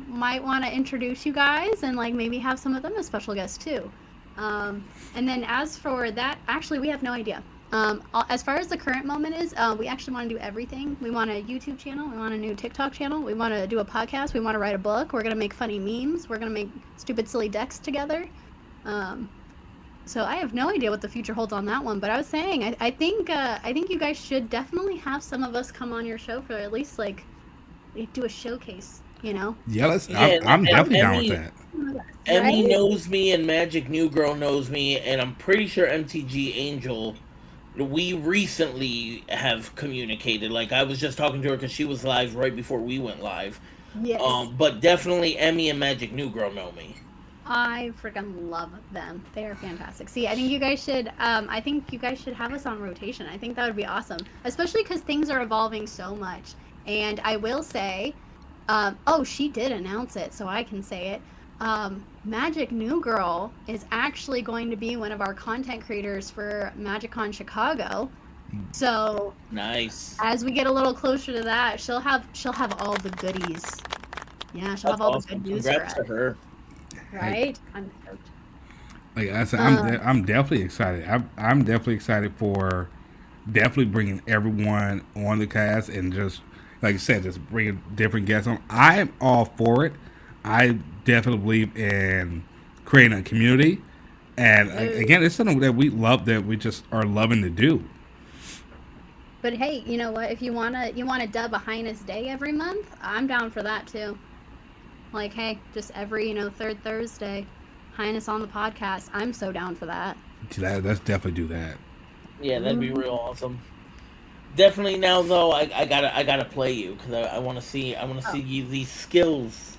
Might want to introduce you guys and like maybe have some of them as special guests too. And then as for that, actually we have no idea. As far as the current moment is, we actually want to do everything. We want a YouTube channel. We want a new TikTok channel. We want to do a podcast. We want to write a book. We're going to make funny memes. We're going to make stupid, silly decks together. So I have no idea what the future holds on that one. But I was saying, I think you guys should definitely have some of us come on your show for at least, like, do a showcase, you know? Yeah, I'm definitely down with that. Emmy knows me and Magic New Girl knows me, and I'm pretty sure MTG Angel... We recently have communicated. Like, I was just talking to her because she was live right before we went live. Yes. But definitely Emmy and Magic New Girl know me. I freaking love them. They are fantastic. See, I think you guys should. I think you guys should have us on rotation. I think that would be awesome, especially because things are evolving so much. And I will say, she did announce it, so I can say it. Magic New Girl is actually going to be one of our content creators for MagicCon Chicago. So nice. As we get a little closer to that, she'll have all the goodies. Yeah, she'll have all the good news Congrats for us. to her. Right? I'm stoked. Like I said, I'm definitely excited. I'm definitely excited for definitely bringing everyone on the cast and just like I said, just bringing different guests on. I'm all for it. I definitely believe in creating a community, and again, it's something that we love, that we just are loving to do. But hey, you know what? If you wanna dub a Highness Day every month, I'm down for that too. Like, hey, just every third Thursday, Highness on the podcast. I'm so down for that. Let's definitely do that. Yeah, that'd be real awesome. Definitely now though, I gotta play you because I want to see you these skills.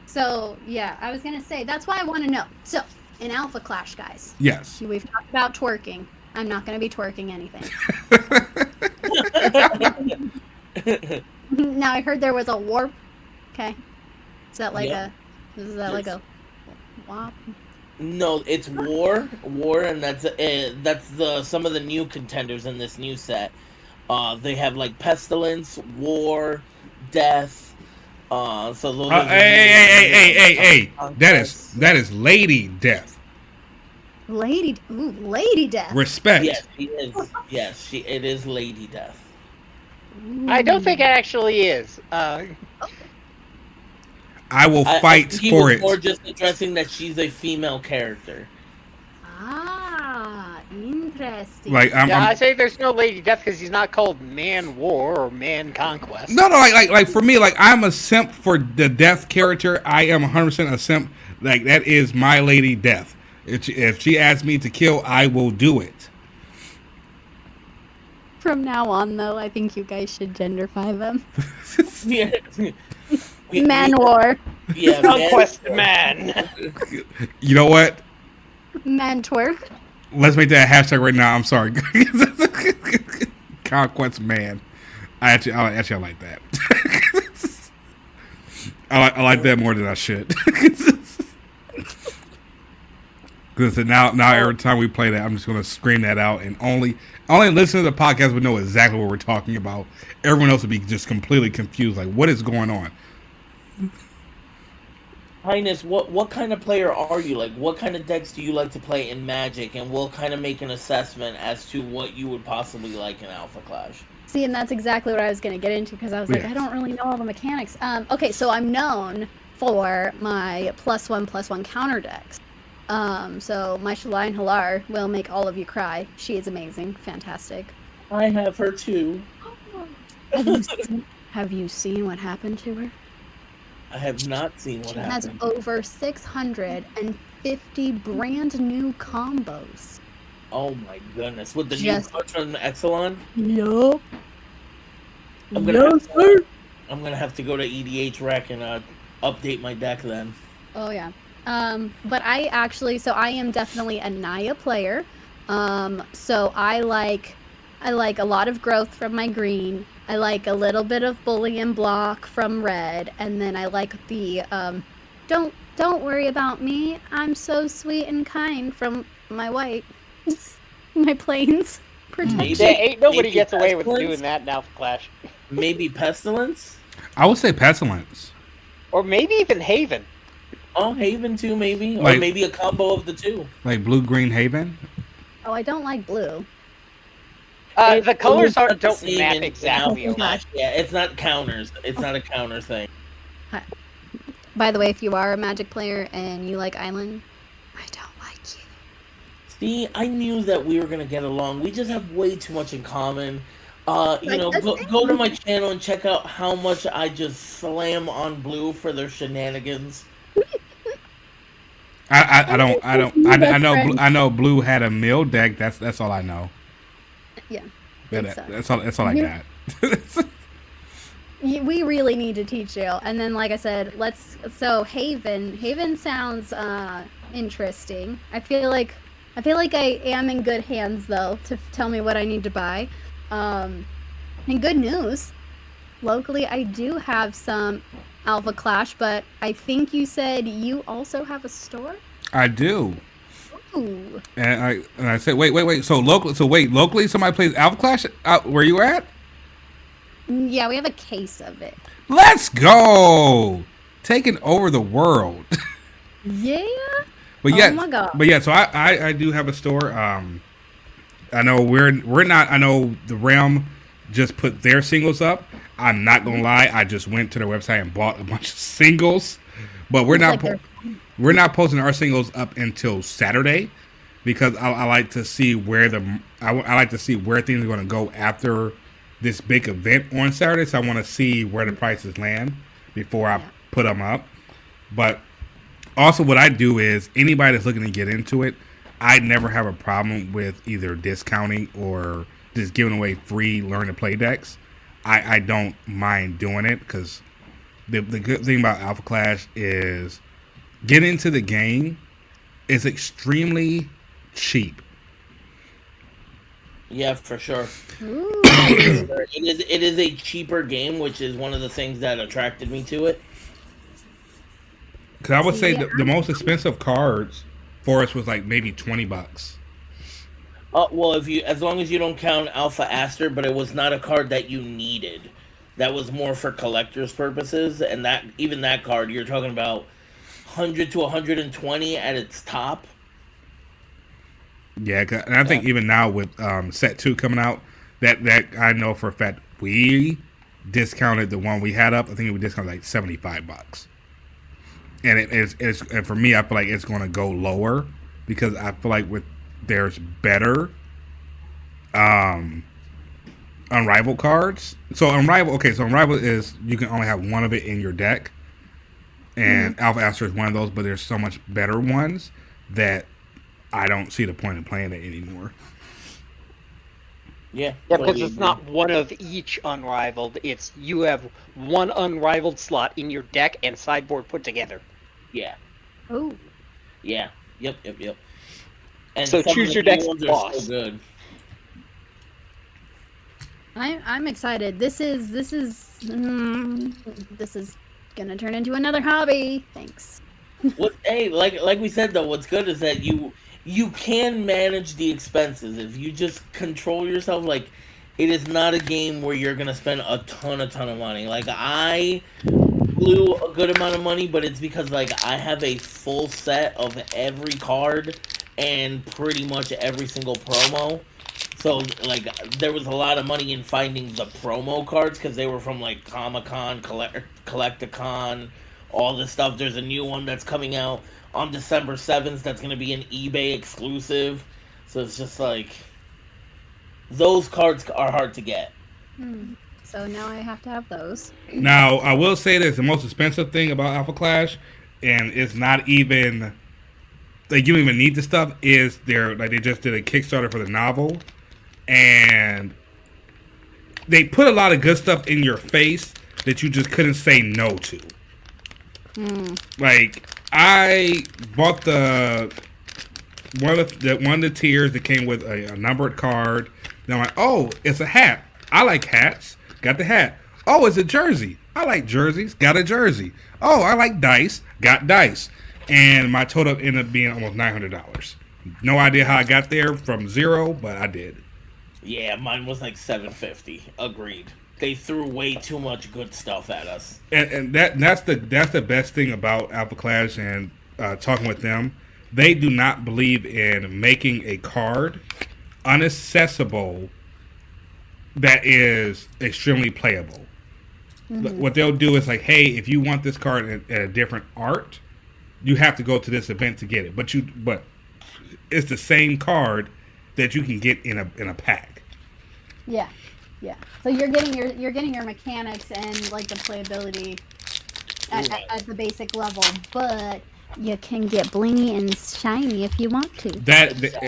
So, yeah, I was going to say, that's why I want to know. So, in Alpha Clash, guys. Yes. We've talked about twerking. I'm not going to be twerking anything. Now, I heard there was a warp. Okay. Is that like a WAP? No, it's war, and that's some of the new contenders in this new set. They have like pestilence, war, death. So those hey! That is Lady Death. Lady Death. Respect. Yes, she is. Yes, it is Lady Death. I don't think it actually is. I will fight for it. Or just addressing that she's a female character. Interesting. Like I say there's no Lady Death because he's not called Man War or Man Conquest. No, like for me, like I'm a simp for the Death character. I am 100% a simp. Like that is my Lady Death. If she asks me to kill, I will do it. From now on, though, I think you guys should genderfy them. Yeah. Man War. Yeah, Conquest Man. You know what? Man twerk. Let's make that a hashtag right now. I'm sorry. Conquest Man. I like that. I like that more than I should. Because now every time we play that, I'm just going to scream that out, and only listeners to the podcast would know exactly what we're talking about. Everyone else would be just completely confused, like what is going on. Highness, what kind of player are you? Like, what kind of decks do you like to play in Magic? And we'll kind of make an assessment as to what you would possibly like in Alpha Clash. See, and that's exactly what I was going to get into because I was like, I don't really know all the mechanics. Okay, so I'm known for my +1/+1 counter decks. So my Shalai Halar will make all of you cry. She is amazing, fantastic. I have her too. Have you seen what happened to her? I have not seen what happened. She has over 650 brand new combos. Oh my goodness! With the new cards from Exelon? Yup. I'm gonna have to go to EDH Rec and update my deck then. Oh yeah. But I am definitely a Naya player. So I like a lot of growth from my green. I like a little bit of bully and block from red, and then I like the don't worry about me. I'm so sweet and kind from my white. My plains protection. Ain't nobody gets away with doing that now for Clash. Maybe Pestilence? I would say Pestilence. Or maybe even Haven. Oh, Haven too, maybe. Like, or maybe a combo of the two. Like blue-green Haven? Oh, I don't like blue. The colors don't map exactly. Yeah, it's not counters. It's not a counter thing. By the way, if you are a Magic player and you like Island, I don't like you. See, I knew that we were going to get along. We just have way too much in common. Go to my channel and check out how much I just slam on Blue for their shenanigans. I know Blue had a mill deck. That's all I know. Yeah. That's all I got. We really need to teach you. And then, like I said, Haven sounds interesting. I feel like I am in good hands though to tell me what I need to buy. And good news, locally I do have some Alpha Clash, but I think you said you also have a store? I do. Ooh. And I said, wait. So locally somebody plays Alpha Clash out where you at? Yeah, we have a case of it. Let's go. Taking over the world. Yeah. But yeah, oh my God. But yeah, so I do have a store. I know we're not. I know the Realm just put their singles up. I'm not gonna lie. I just went to their website and bought a bunch of singles, but we're not posting our singles up until Saturday because I like to see where I like to see where things are going to go after this big event on Saturday. So I want to see where the prices land before I put them up. But also, what I do is anybody that's looking to get into it, I never have a problem with either discounting or just giving away free learn to play decks. I don't mind doing it because the good thing about Alpha Clash is getting into the game is extremely cheap. Yeah, for sure. It is a cheaper game, which is one of the things that attracted me to it. Because I would say the most expensive cards for us was like maybe $20. Well, as long as you don't count Alpha Aster, but it was not a card that you needed. That was more for collector's purposes, and that card you're talking about 100 to 120 at its top. Yeah, and I think even now with set 2 coming out, that I know for a fact we discounted the one we had up. I think we discounted like $75, and it's and for me, I feel like it's going to go lower because I feel like there's better Unrivaled cards. So Unrivaled is you can only have one of it in your deck, and Alpha Aster is one of those, but there's so much better ones that I don't see the point in playing it anymore. Yeah, because it's not one of each Unrivaled. It's you have one Unrivaled slot in your deck and sideboard put together. Yeah. Oh. Yeah. Yep. And so choose your deck's boss. So good. I'm excited. This is gonna turn into another hobby. Thanks. Hey, like we said though, what's good is that you can manage the expenses if you just control yourself. Like, it is not a game where you're gonna spend a ton of money. Like, I blew a good amount of money, but it's because like I have a full set of every card and pretty much every single promo. So like there was a lot of money in finding the promo cards because they were from like Comic-Con, Collecticon, all this stuff. There's a new one that's coming out on December 7th that's going to be an eBay exclusive. So it's just like those cards are hard to get. So now I have to have those. Now, I will say this, the most expensive thing about Alpha Clash, and it's not even, like, you don't even need the stuff, is they just did a Kickstarter for the novel, and they put a lot of good stuff in your face that you just couldn't say no to. Like, I bought one of the tiers that came with a numbered card. Then I'm like, oh, it's a hat. I like hats. Got the hat. Oh, it's a jersey. I like jerseys. Got a jersey. Oh, I like dice. Got dice. And my total ended up being almost $900. No idea how I got there from zero, but I did. Yeah, mine was like $750. Agreed. They threw way too much good stuff at us. And that's the best thing about Alpha Clash and talking with them. They do not believe in making a card unaccessible that is extremely playable. What they'll do is like, hey, if you want this card at a different art, you have to go to this event to get it. But it's the same card that you can get in a pack. Yeah. So you're getting your mechanics and like the playability at the basic level, but you can get blingy and shiny if you want to.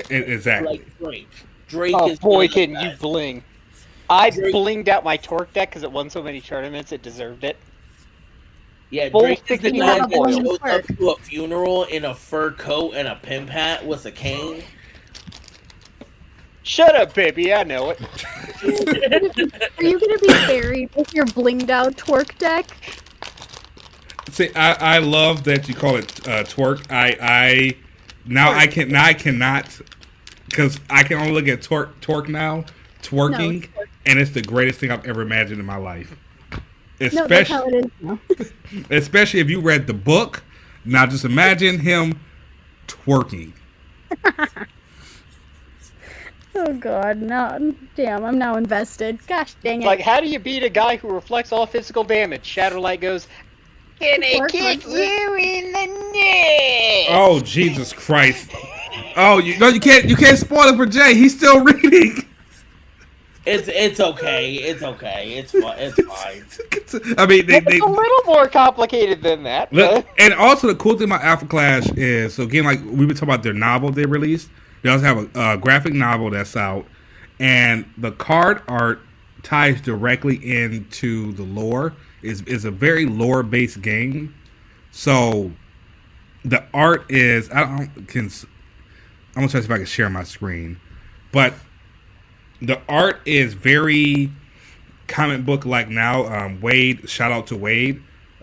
Exactly. Like Drake Oh is boy, one of the can you best. bling! I blinged out my Torque deck because it won so many tournaments, it deserved it. Yeah, Full Drake is the 69 guy that foil. shows up to a funeral in a fur coat and a pimp hat with a cane. Shut up, baby, I know it. Are you gonna be buried with your blinged out Torque deck? See, I love that you call it twerk. I cannot, because I can only look at twerk now, twerking, and it's the greatest thing I've ever imagined in my life. No, that's how it is now. Especially if you read the book. Now just imagine him twerking. Oh God, no! Damn, I'm now invested. Gosh dang it! Like, how do you beat a guy who reflects all physical damage? Shadowlight goes, "Can I kick you in the neck?" Oh Jesus Christ! Oh, you can't spoil it for Jay. He's still reading. It's okay. It's okay. It's fine. It's fine. I mean, It's a little more complicated than that. Look, and also the cool thing about Alpha Clash is, so again, like we've been talking about their novel they released. They also have a graphic novel that's out, and the card art ties directly into the lore. Is a very lore based game, so the art is I'm gonna try to see if I can share my screen, but the art is very comic book like now. Wade, shout out to Wade.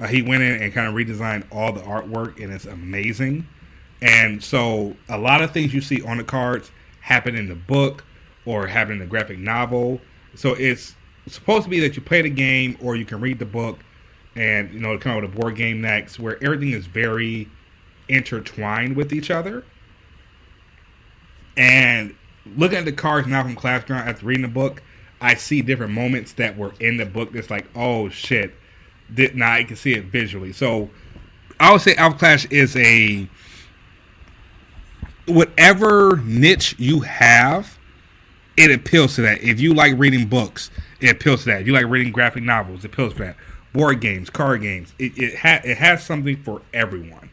He went in and kind of redesigned all the artwork, and it's amazing. And so a lot of things you see on the cards happen in the book or happen in the graphic novel. So it's supposed to be that you play the game or you can read the book and, come up with a board game next, where everything is very intertwined with each other. And looking at the cards now from Clash Ground after reading the book, I see different moments that were in the book that's like, oh shit. Now I can see it visually. So I would say Alpha Clash is whatever niche you have, it appeals to that. If you like reading books, it appeals to that. If you like reading graphic novels, it appeals to that. Board games, card games, it has something for everyone.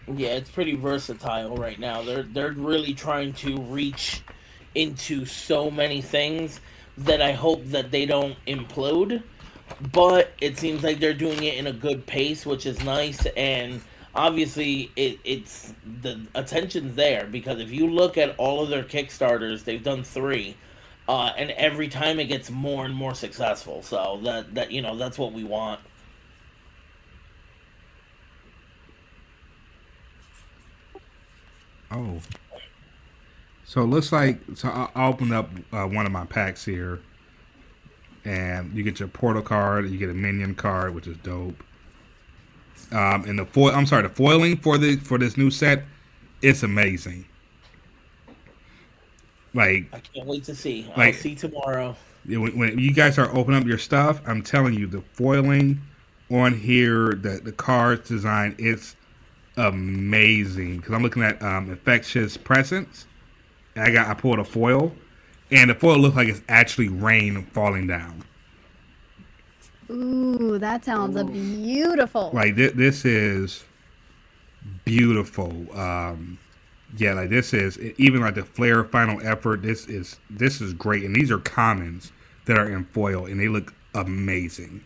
Yeah, it's pretty versatile right now. They're really trying to reach into so many things that I hope that they don't implode. But it seems like they're doing it in a good pace, which is nice. And obviously, it's the attention's there, because if you look at all of their Kickstarters, they've done 3, and every time it gets more and more successful. So that that's what we want. Oh, so it looks like I'll open up one of my packs here, and you get your portal card, you get a minion card, which is dope. And the foil. I'm sorry, the foiling for this new set, it's amazing. Like I can't wait to see. I'll like see tomorrow. when you guys start opening up your stuff, I'm telling you, the foiling on here, the cards design, it's amazing. Because I'm looking at Infectious Presence, and I pulled a foil, and the foil looks like it's actually rain falling down. Ooh, that sounds beautiful. Like this is beautiful. Yeah, like this is even like the Flare Final Effort. This is great, and these are commons that are in foil, and they look amazing.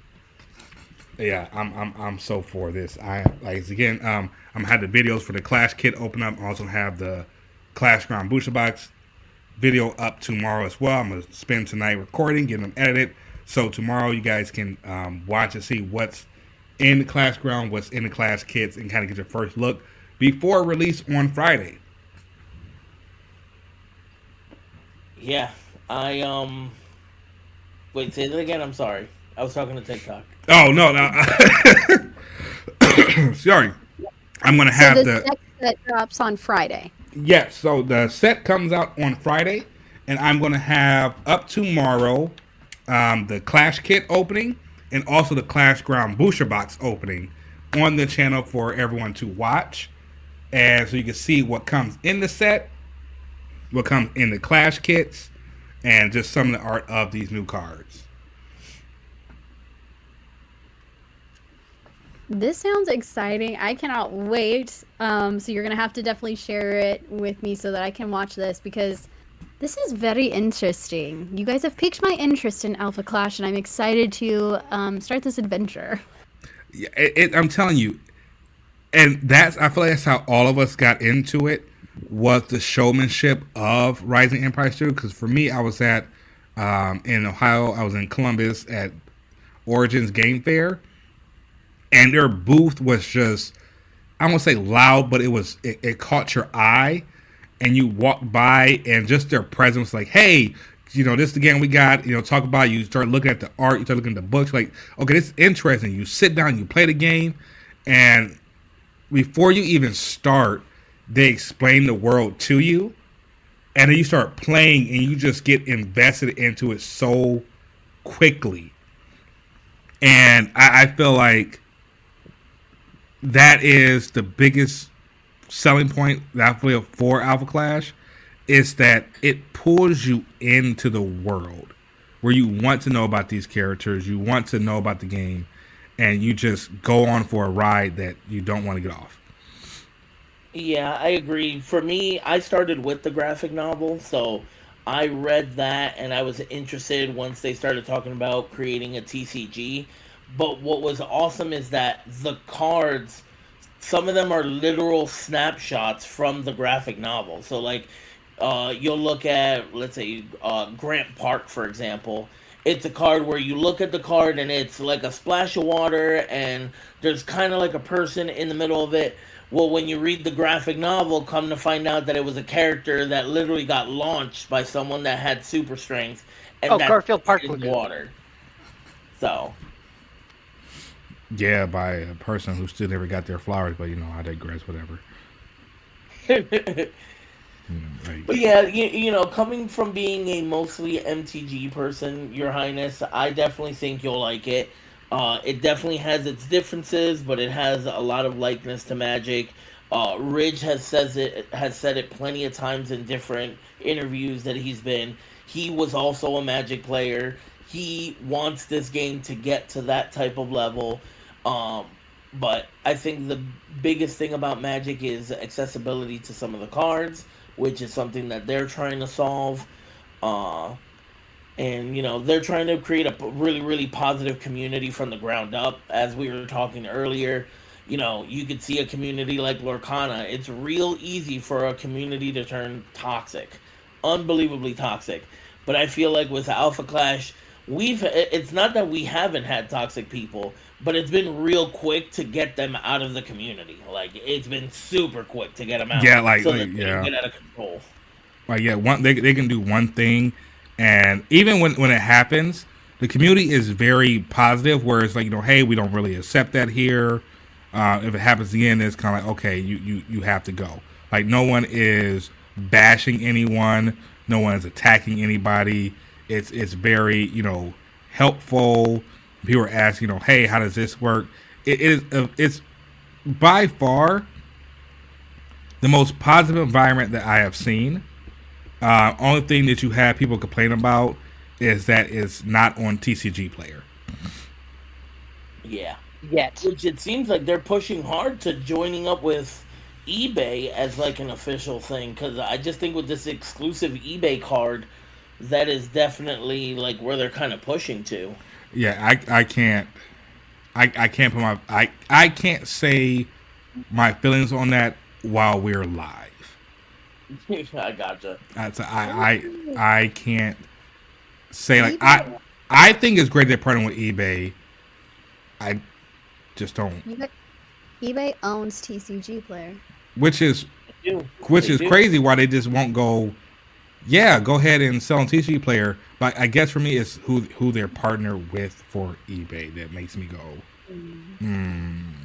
Yeah, I'm so for this. I like again. I'm gonna have the videos for the Clash kit open up. I also have the Clash Ground booster box video up tomorrow as well. I'm gonna spend tonight recording, getting them edited, so tomorrow you guys can watch and see what's in the Clash Ground, what's in the Clash kits, and kind of get your first look before release on Friday. Yeah, Wait, say that again. I'm sorry. I was talking to TikTok. Oh no. Sorry. I'm gonna have so the next set drops on Friday. Yes, so the set comes out on Friday, and I'm going to have up tomorrow the Clash Kit opening and also the Clash Ground Booster Box opening on the channel for everyone to watch. And so you can see what comes in the set, what comes in the Clash Kits, and just some of the art of these new cards. This sounds exciting. I cannot wait. So you're going to have to definitely share it with me so that I can watch this, because this is very interesting. You guys have piqued my interest in Alpha Clash, and I'm excited to start this adventure. Yeah, I'm telling you, and I feel like that's how all of us got into it, was the showmanship of Rising Empire Studio. Because for me, I was at in Ohio, I was in Columbus at Origins Game Fair, and their booth was just, I won't say loud, but it caught your eye, and you walked by, and just their presence, like, hey, this is the game we got, talk about it. You start looking at the art, you start looking at the books, like, okay, this is interesting. You sit down, you play the game, and before you even start, they explain the world to you, and then you start playing, and you just get invested into it so quickly. And I feel like that is the biggest selling point that I feel for Alpha Clash, is that it pulls you into the world where you want to know about these characters, you want to know about the game, and you just go on for a ride that you don't want to get off. Yeah, I agree. For me, I started with the graphic novel, so I read that and I was interested once they started talking about creating a TCG. But what was awesome is that the cards, some of them are literal snapshots from the graphic novel. So, like, you'll look at, let's say, Grant Park, for example. It's a card where you look at the card and it's like a splash of water and there's kind of like a person in the middle of it. Well, when you read the graphic novel, come to find out that it was a character that literally got launched by someone that had super strength. And Garfield Park in water. So... yeah, by a person who still never got their flowers, but I digress, whatever. But yeah, coming from being a mostly MTG person, Your Highness, I definitely think you'll like it. It definitely has its differences, but it has a lot of likeness to Magic. Ridge has said it plenty of times in different interviews that he's been. He was also a Magic player. He wants this game to get to that type of level. But I think the biggest thing about Magic is accessibility to some of the cards, which is something that they're trying to solve. And, they're trying to create a really, really positive community from the ground up. As we were talking earlier, you could see a community like Lorcana. It's real easy for a community to turn toxic. Unbelievably toxic. But I feel like with Alpha Clash, it's not that we haven't had toxic people, but it's been real quick to get them out of the community. Like, it's been super quick to get them out. Yeah, so that they can get out of control. Like, yeah, they can do one thing, and even when it happens, the community is very positive, where it's like, hey, we don't really accept that here. If it happens again, it's kind of like, okay, you have to go. Like, no one is bashing anyone, no one is attacking anybody. It's very, helpful. People are asking, hey, how does this work? It's by far the most positive environment that I have seen. Only thing that you have people complain about is that it's not on TCG Player. Yeah. Yet. Which it seems like they're pushing hard to joining up with eBay as like an official thing, because I just think with this exclusive eBay card, that is definitely like where they're kind of pushing to. Yeah, I can't put I can't say my feelings on that while we're live. I gotcha. I can't say, like, I think it's great they're partnering with eBay. I just don't. eBay owns TCG Player, Which is They do. crazy why they just won't go. Yeah, go ahead and sell on TCG Player. But I guess for me, it's who they're partnered with for eBay that makes me go,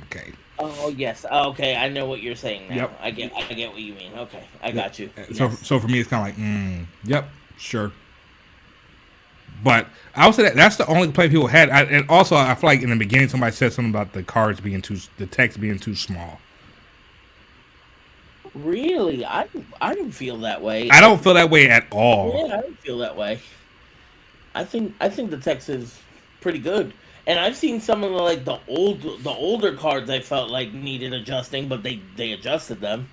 okay. Oh yes. Okay, I know what you're saying now. Yep. I get what you mean. Okay, I got you. So for me, it's kind of like, yep, sure. But I would say that's the only complaint people had. And also, I feel like in the beginning, somebody said something about the text being too small. Really, I didn't feel that way. I don't feel that way at all. Yeah, I don't feel that way. I think the text is pretty good, and I've seen some of the older cards I felt like needed adjusting, but they adjusted them.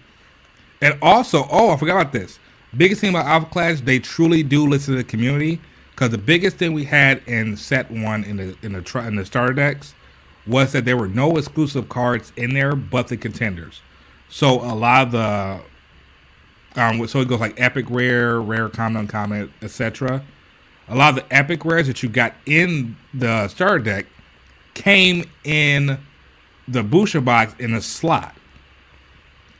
And also, I forgot about this. Biggest thing about Alpha Clash, they truly do listen to the community. Because the biggest thing we had in set one in the starter decks was that there were no exclusive cards in there but the contenders. So a lot of the so it goes like epic rare common, uncommon, etc. A lot of the epic rares that you got in the starter deck came in the booster box in a slot.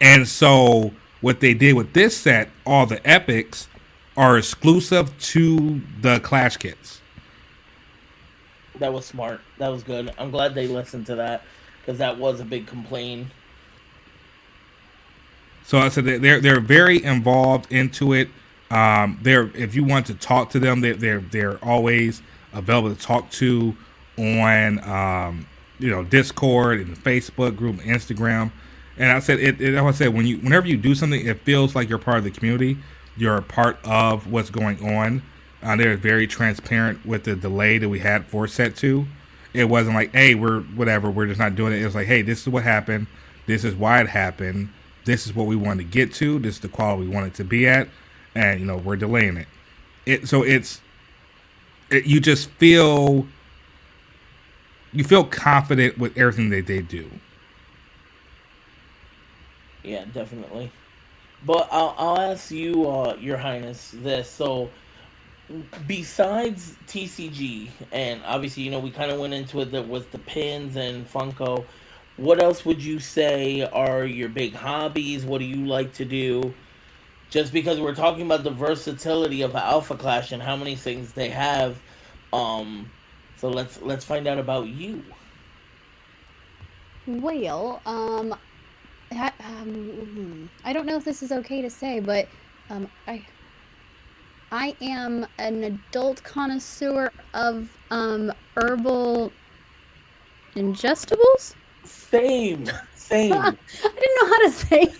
And so what they did with this set, all the epics are exclusive to the Clash kits. That was smart. That was good. I'm glad they listened to that, because that was a big complaint. So I said they're very involved into it. They're, if you want to talk to them, they're always available to talk to on Discord and the Facebook group, Instagram. And I said I said whenever you do something, it feels like you're part of the community. You're a part of what's going on. They're very transparent with the delay that we had for set 2. It wasn't like, hey, we're just not doing it. It was like, hey, this is what happened. This is why it happened. This is what we wanted to get to. This is the quality we want it to be at. And, we're delaying it. You just feel, confident with everything that they do. Yeah, definitely. But I'll ask you, Your Highness, this. So, besides TCG, and obviously, we kind of went into it with the pins and Funko, what else would you say are your big hobbies? What do you like to do? Just because we're talking about the versatility of Alpha Clash and how many things they have, so let's find out about you. Well, I don't know if this is okay to say, but I am an adult connoisseur of herbal ingestibles. Same. I didn't know how to say.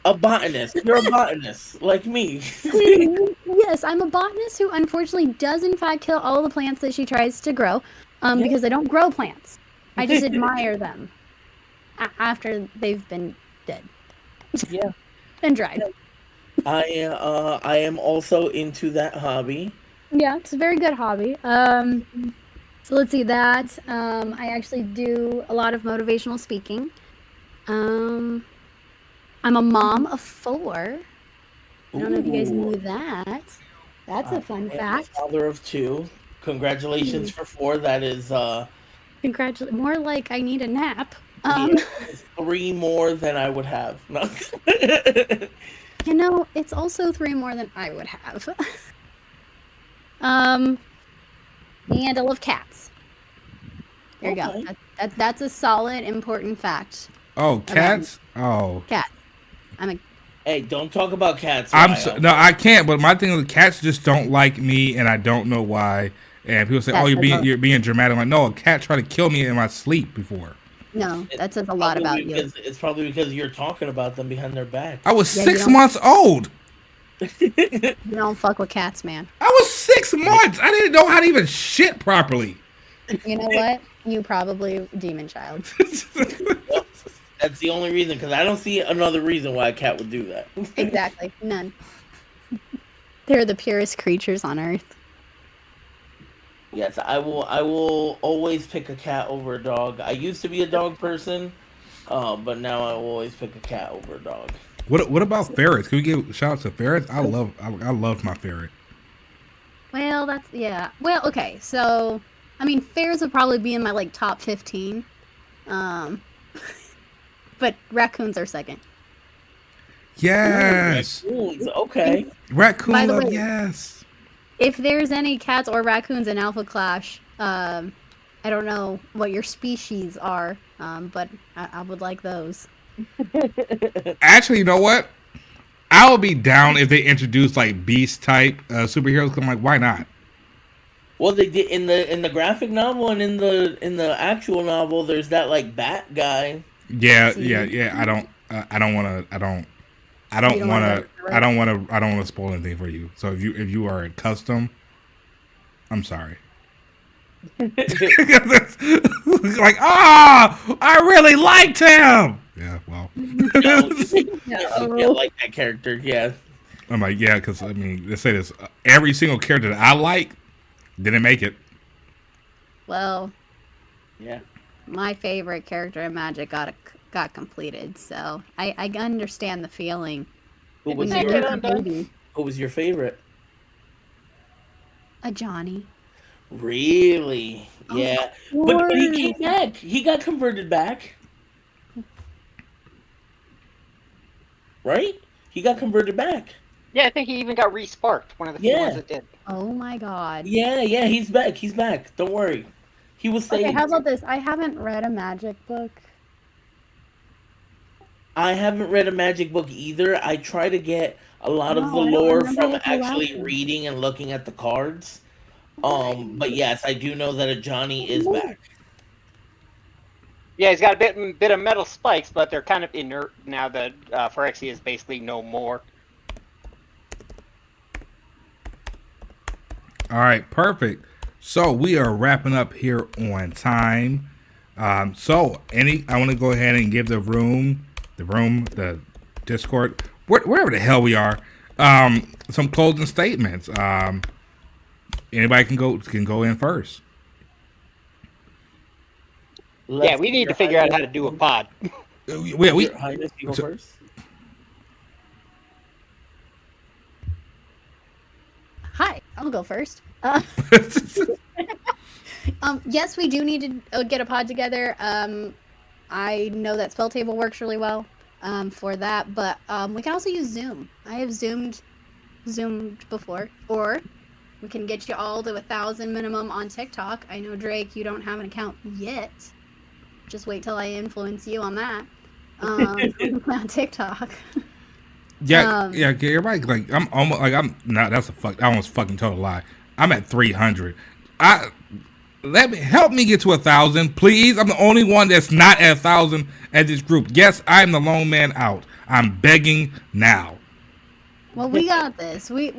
A botanist. You're a botanist, like me. Yes, I'm a botanist who unfortunately does in fact kill all the plants that she tries to grow, because I don't grow plants. I just admire them after they've been dead. Yeah. And dried. I am also into that hobby. Yeah, it's a very good hobby. So let's see that. I actually do a lot of motivational speaking. I'm a mom of 4. I don't know if you guys knew that. That's a fun fact. Father of 2. Congratulations for 4. That is More like I need a nap. it's 3 more than I would have. No. It's also 3 more than I would have. And I love cats. There you go. That's a solid, important fact. Oh, cats. Oh, Cat. I'm a Hey, don't talk about cats. no, I can't. But my thing is, cats just don't like me, and I don't know why. And people say, "Oh, you're being dramatic." I'm like, no, a cat tried to kill me in my sleep before. No, that says a lot about you. It's probably because you're talking about them behind their back. I was 6 months old. You don't fuck with cats, man. I was 6 months. I didn't know how to even shit properly. You know what? You probably demon child. Well, that's the only reason, because I don't see another reason why a cat would do that. Exactly. None. They're the purest creatures on earth. Yes, I will always pick a cat over a dog. I used to be a dog person, but now I will always pick a cat over a dog. What about ferrets? Can we give shout out to ferrets? I loved my ferret. Well, that's yeah. Well, okay. So, I mean, ferrets would probably be in my like top 15. But raccoons are second. Yes. Raccoons, okay. Raccoon By the love, way, yes. If there's any cats or raccoons in Alpha Clash, I don't know what your species are, but I would like those. Actually, you know what? I would be down if they introduced like beast type superheroes. 'Cause I'm like, why not? Well, they did in the graphic novel and in the actual novel. There's that like bat guy. Yeah. I don't want to spoil anything for you. So if you are custom, I'm sorry. Like, I really liked him. Yeah, well. Yeah, like that character. Yeah. I'm like, yeah, because I mean, they say this. Every single character that I like didn't make it. Well, yeah. My favorite character in Magic got completed, so I understand the feeling. Who was your favorite? A Johnny. Really? Yeah. But he came back. He got converted back. Right? He got converted back. Yeah, I think he even got re-sparked. One of the few ones that did. Oh my god. Yeah, he's back. He's back. Don't worry. He was saved. Okay, how about this? I haven't read a Magic book. I haven't read a Magic book either. I try to get a lot of the lore from actually reading and looking at the cards. But yes, I do know that a Johnny is back. Yeah, he's got a bit of metal spikes, but they're kind of inert now that Phyrexia is basically no more. All right, perfect. So we are wrapping up here on time. I want to go ahead and give the Discord, wherever the hell we are, some closing statements. Anybody can go in first. Yeah, we need to figure out how to do a pod. Your Highness, you go first. Hi, I'll go first. Yes, we do need to get a pod together. I know that Spell Table works really well for that, but we can also use Zoom. I have zoomed before, or we can get you all to 1,000 minimum on TikTok. I know, Drake, you don't have an account yet. Just wait till I influence you on that. On TikTok. Yeah, you're right. Like I'm almost like I'm not. That's I almost fucking told a lie. I'm at 300. Help me get to 1,000, please. I'm the only one that's not at 1,000 at this group. Yes, I'm the lone man out. I'm begging now. Well, we got this. We've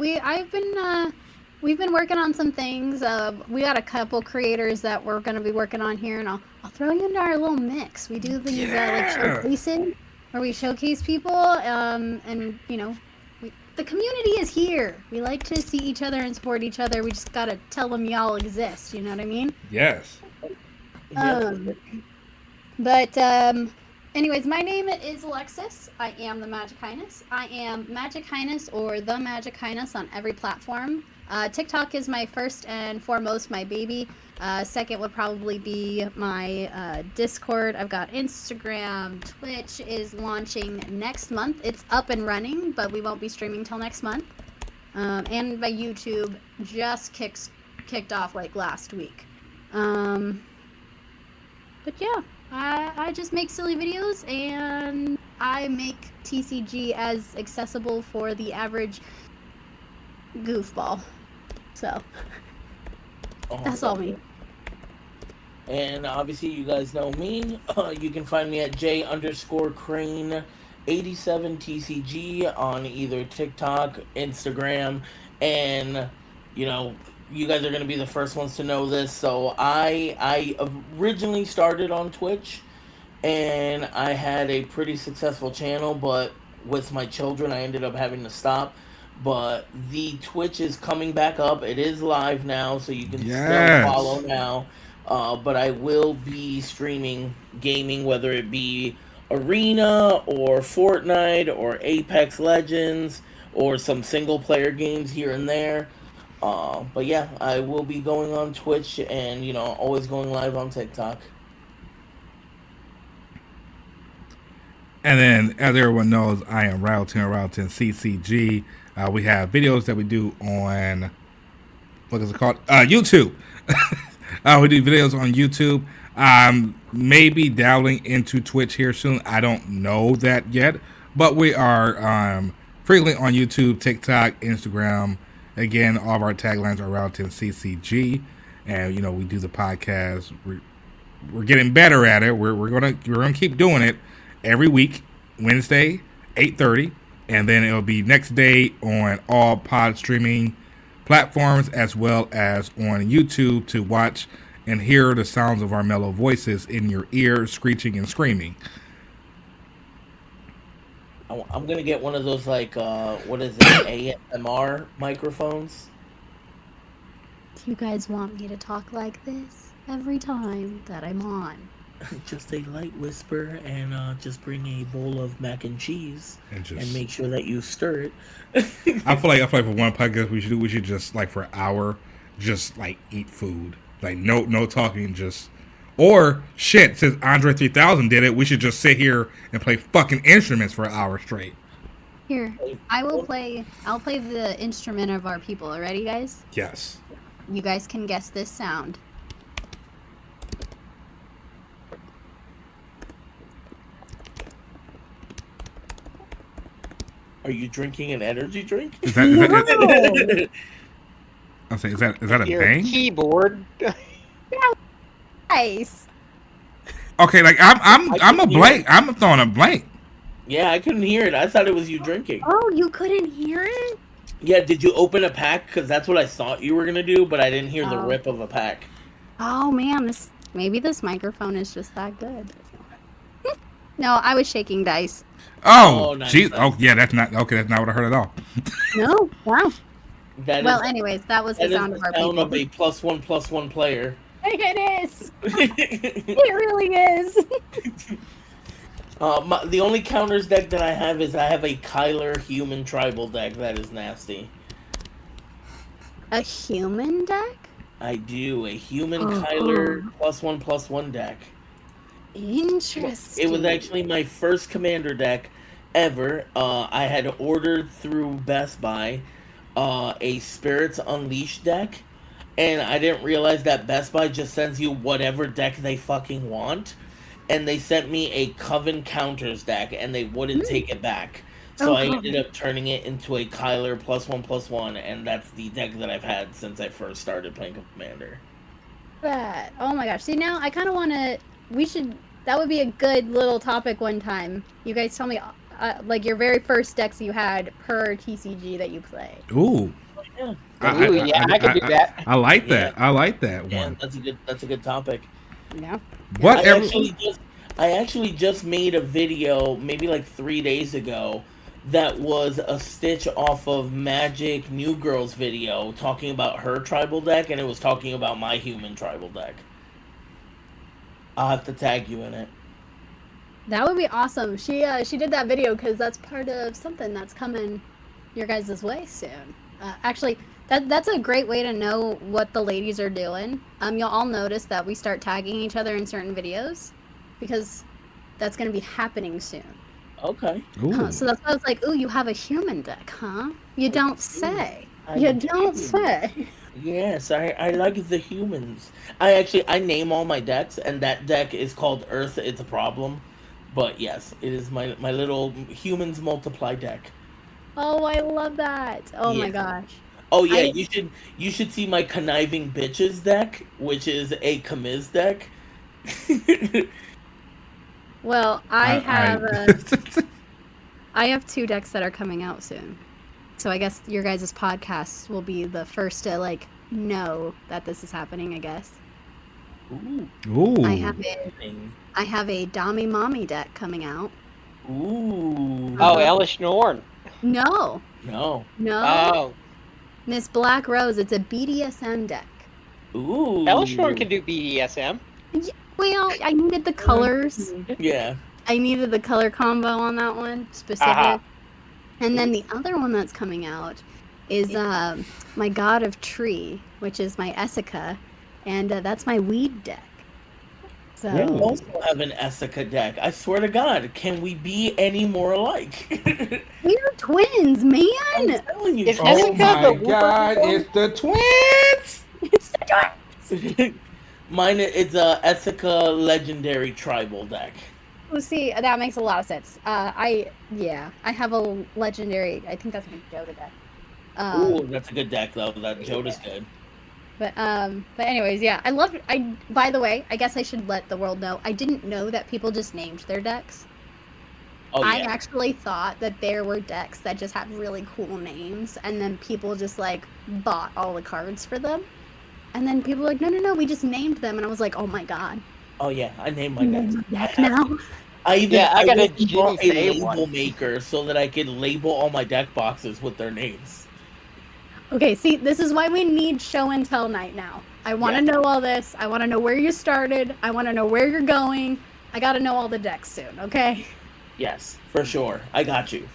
been working on some things. We got a couple creators that we're going to be working on here, and I'll throw you into our little mix. We do these like showcasing, where we showcase people, and the community is here. We like to see each other and support each other. We just gotta tell them y'all exist. You know what I mean? Yes. Anyways, my name is Alexis. I am the Magic Highness. I am Magic Highness or the Magic Highness on every platform. TikTok is my first and foremost my baby. Second would probably be my Discord. I've got Instagram. Twitch is launching next month. It's up and running, but we won't be streaming till next month. And my YouTube just kicked off like last week. But yeah, I just make silly videos, and I make TCG as accessible for the average goofball. So that's all me. And obviously, you guys know me. You can find me at J_Crane 87 TCG on either TikTok, Instagram, and you guys are going to be the first ones to know this. So I originally started on Twitch, and I had a pretty successful channel, but with my children, I ended up having to stop. But the Twitch is coming back up. It is live now, so you can still follow now. But I will be streaming gaming, whether it be Arena or Fortnite or Apex Legends or some single player games here and there. But yeah, I will be going on Twitch and always going live on TikTok. And then, as everyone knows, I am Ryotin CCG. We have videos that we do on, what is it called? YouTube. We do videos on YouTube. Maybe dabbling into Twitch here soon. I don't know that yet. But we are frequently on YouTube, TikTok, Instagram. Again, all of our taglines are Ryotin CCG. And, we do the podcast. We're getting better at it. We're gonna keep doing it every week, Wednesday, 8:30. And then it'll be next day on all pod streaming platforms as well as on YouTube to watch and hear the sounds of our mellow voices in your ear, screeching and screaming. I'm going to get one of those, what is it, ASMR microphones. Do you guys want me to talk like this every time that I'm on? Just a light whisper, and just bring a bowl of mac and cheese, and make sure that you stir it. I feel like for one podcast we should just for an hour, just eat food, no talking, or shit. Since Andre 3000 did it, we should just sit here and play fucking instruments for an hour straight. Here, I'll play the instrument of our people. Ready, guys? Yes. You guys can guess this sound. Are you drinking an energy drink? Is that I'll say, is that a bang? Keyboard. Nice. Okay, I'm a blank. I'm throwing a blank. Yeah, I couldn't hear it. I thought it was you drinking. Oh, you couldn't hear it? Yeah, did you open a pack? Because that's what I thought you were gonna do, but I didn't hear the rip of a pack. Oh man, maybe this microphone is just that good. No, I was shaking dice. Oh, nice, geez. nice. Oh, yeah, that's not what I heard at all. No, wow. Anyways, that was the sound of our people. Of a +1/+1 player. It is. It really is. The only counters deck that I have is I have a Kyler human tribal deck that is nasty. A human deck? I do. A human Kyler +1/+1 deck. Interesting. It was actually my first commander deck ever. I had ordered through Best Buy a Spirits Unleashed deck, and I didn't realize that Best Buy just sends you whatever deck they fucking want. And they sent me a Coven Counters deck, and they wouldn't take it back. So I ended up turning it into a Kyler +1/+1, and that's the deck that I've had since I first started playing Commander. That. Oh my gosh. See, now I kind of want to... That would be a good little topic one time. You guys tell me, your very first decks you had per TCG that you played. Ooh. Yeah. I could do that. I like that. I like that Yeah, one. that's a good topic. Yeah. I actually just made a video maybe 3 days ago that was a stitch off of Magic New Girl's video talking about her tribal deck, and it was talking about my human tribal deck. I'll have to tag you in it. That would be awesome. She did that video because that's part of something that's coming your guys' way soon. Actually, that's a great way to know what the ladies are doing. You'll all notice that we start tagging each other in certain videos because that's going to be happening soon. Okay. So that's why I was like, ooh, you have a human deck, huh? You don't say. You don't say. Yes, I like the humans. I name all my decks, and that deck is called Earth. It's a problem, but yes, it is my little humans multiply deck. Oh, I love that. Oh Yeah. my gosh. Oh yeah, I you should see my conniving bitches deck, which is a Kamiz deck. well, I I have 2 decks that are coming out soon. So I guess your guys' podcast will be the first to like know that this is happening, I guess. Ooh, Ooh. I have a Dami Mommy deck coming out. ooh. Oh, Elish Norn. No. No. Oh, Miss Black Rose, it's a BDSM deck. Ooh. Elish Norn can do BDSM. Well, I needed the colors. Yeah. I needed the color combo on that one, specific. Uh-huh. And then the other one that's coming out is my God of Tree, which is my Essica, and that's my weed deck. So I also have an Essica deck. I swear to God, can we be any more alike? we're twins, man. I'm telling you. Is Charles. Oh Essica my the God! Wooper It's the twins. It's the twins. Mine is a Essica legendary tribal deck. Oh, see, that makes a lot of sense. I have a legendary. I think that's my Joda deck. Ooh, that's a good deck though. That Joda's good. But anyways, yeah, I love. By the way, I guess I should let the world know. I didn't know that people just named their decks. Oh yeah. I actually thought that there were decks that just had really cool names, and then people just like bought all the cards for them. And then people were like, no, we just named them, and I was like, oh my God. Oh yeah, I named my decks. Deck now. I got a went and bought a Ginny Faye label one. maker so that I could label all my deck boxes with their names. Okay, see, this is why we need show and tell night now. I want to know all this. I want to know where you started. I want to know where you're going. I got to know all the decks soon, okay? Yes, for sure. I got you.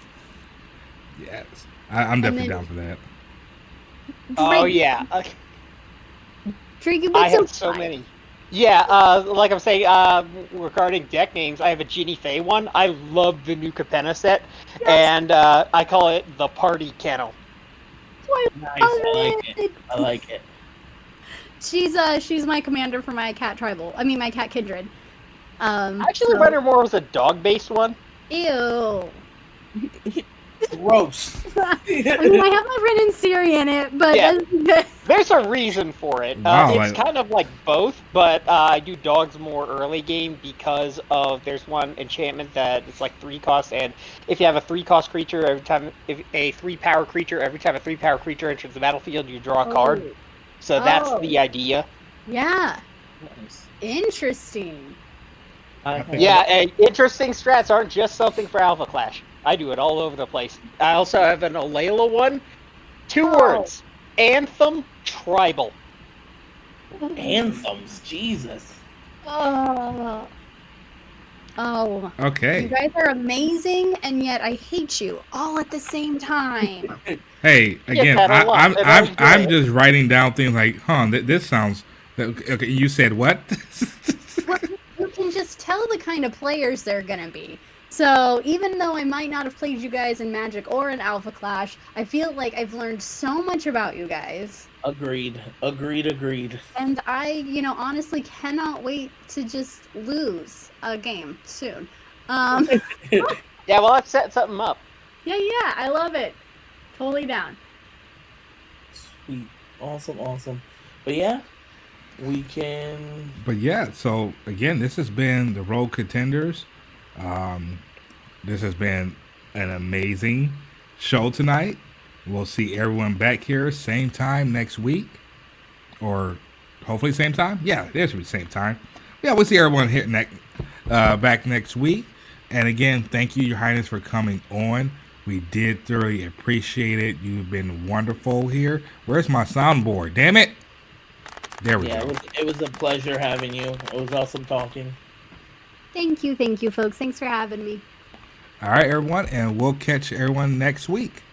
Yes, I'm definitely then- down for that. Oh yeah, Drake, you I get have so many. Yeah, like I'm saying, regarding deck names, I have a Ginny Faye one. I love the new Capenna set, and I call it the Party Kennel. Nice. I like it. I like it. She's my commander for my cat tribal. I mean, my cat kindred. I actually read her more as a dog-based one. Ew. Gross. I mean, I have my Ren and Siri in it, but Yeah. There's a reason for it. Wow, It's kind of like both, but I do dogs more early game because of there's one enchantment that it's like 3 cost, and if you have a 3-cost creature every time, if a 3-power creature every time a 3-power creature enters the battlefield, you draw a card. So that's the idea. Yeah. Nice. Interesting. Yeah, interesting strats aren't just something for Alpha Clash. I do it all over the place. I also have an Alayla one. 2 words. Anthem Tribal. Anthems, Jesus. Oh. You Okay. guys are amazing, and yet I hate you all at the same time. Hey, again, that a lot, and I enjoy I'm it. just writing down things like, this sounds. Okay, you said what? You can just tell the kind of players they're gonna be. So even though I might not have played you guys in Magic or in Alpha Clash, I feel like I've learned so much about you guys. Agreed. And I, honestly cannot wait to just lose a game soon. Yeah, well, I've set something up. Yeah, I love it. Totally down. Sweet. Awesome. But yeah, we can. But yeah, so again, this has been the Rogue Contenders. This has been an amazing show tonight. We'll see everyone back here same time next week, or hopefully same time. Yeah, it should be same time. Yeah, we'll see everyone here back next week. And again, thank you, Your Highness, for coming on. We did thoroughly appreciate it. You've been wonderful here. Where's my soundboard? Damn it! There we go. It was a pleasure having you. It was awesome talking. Thank you, folks. Thanks for having me. All right, everyone, and we'll catch everyone next week.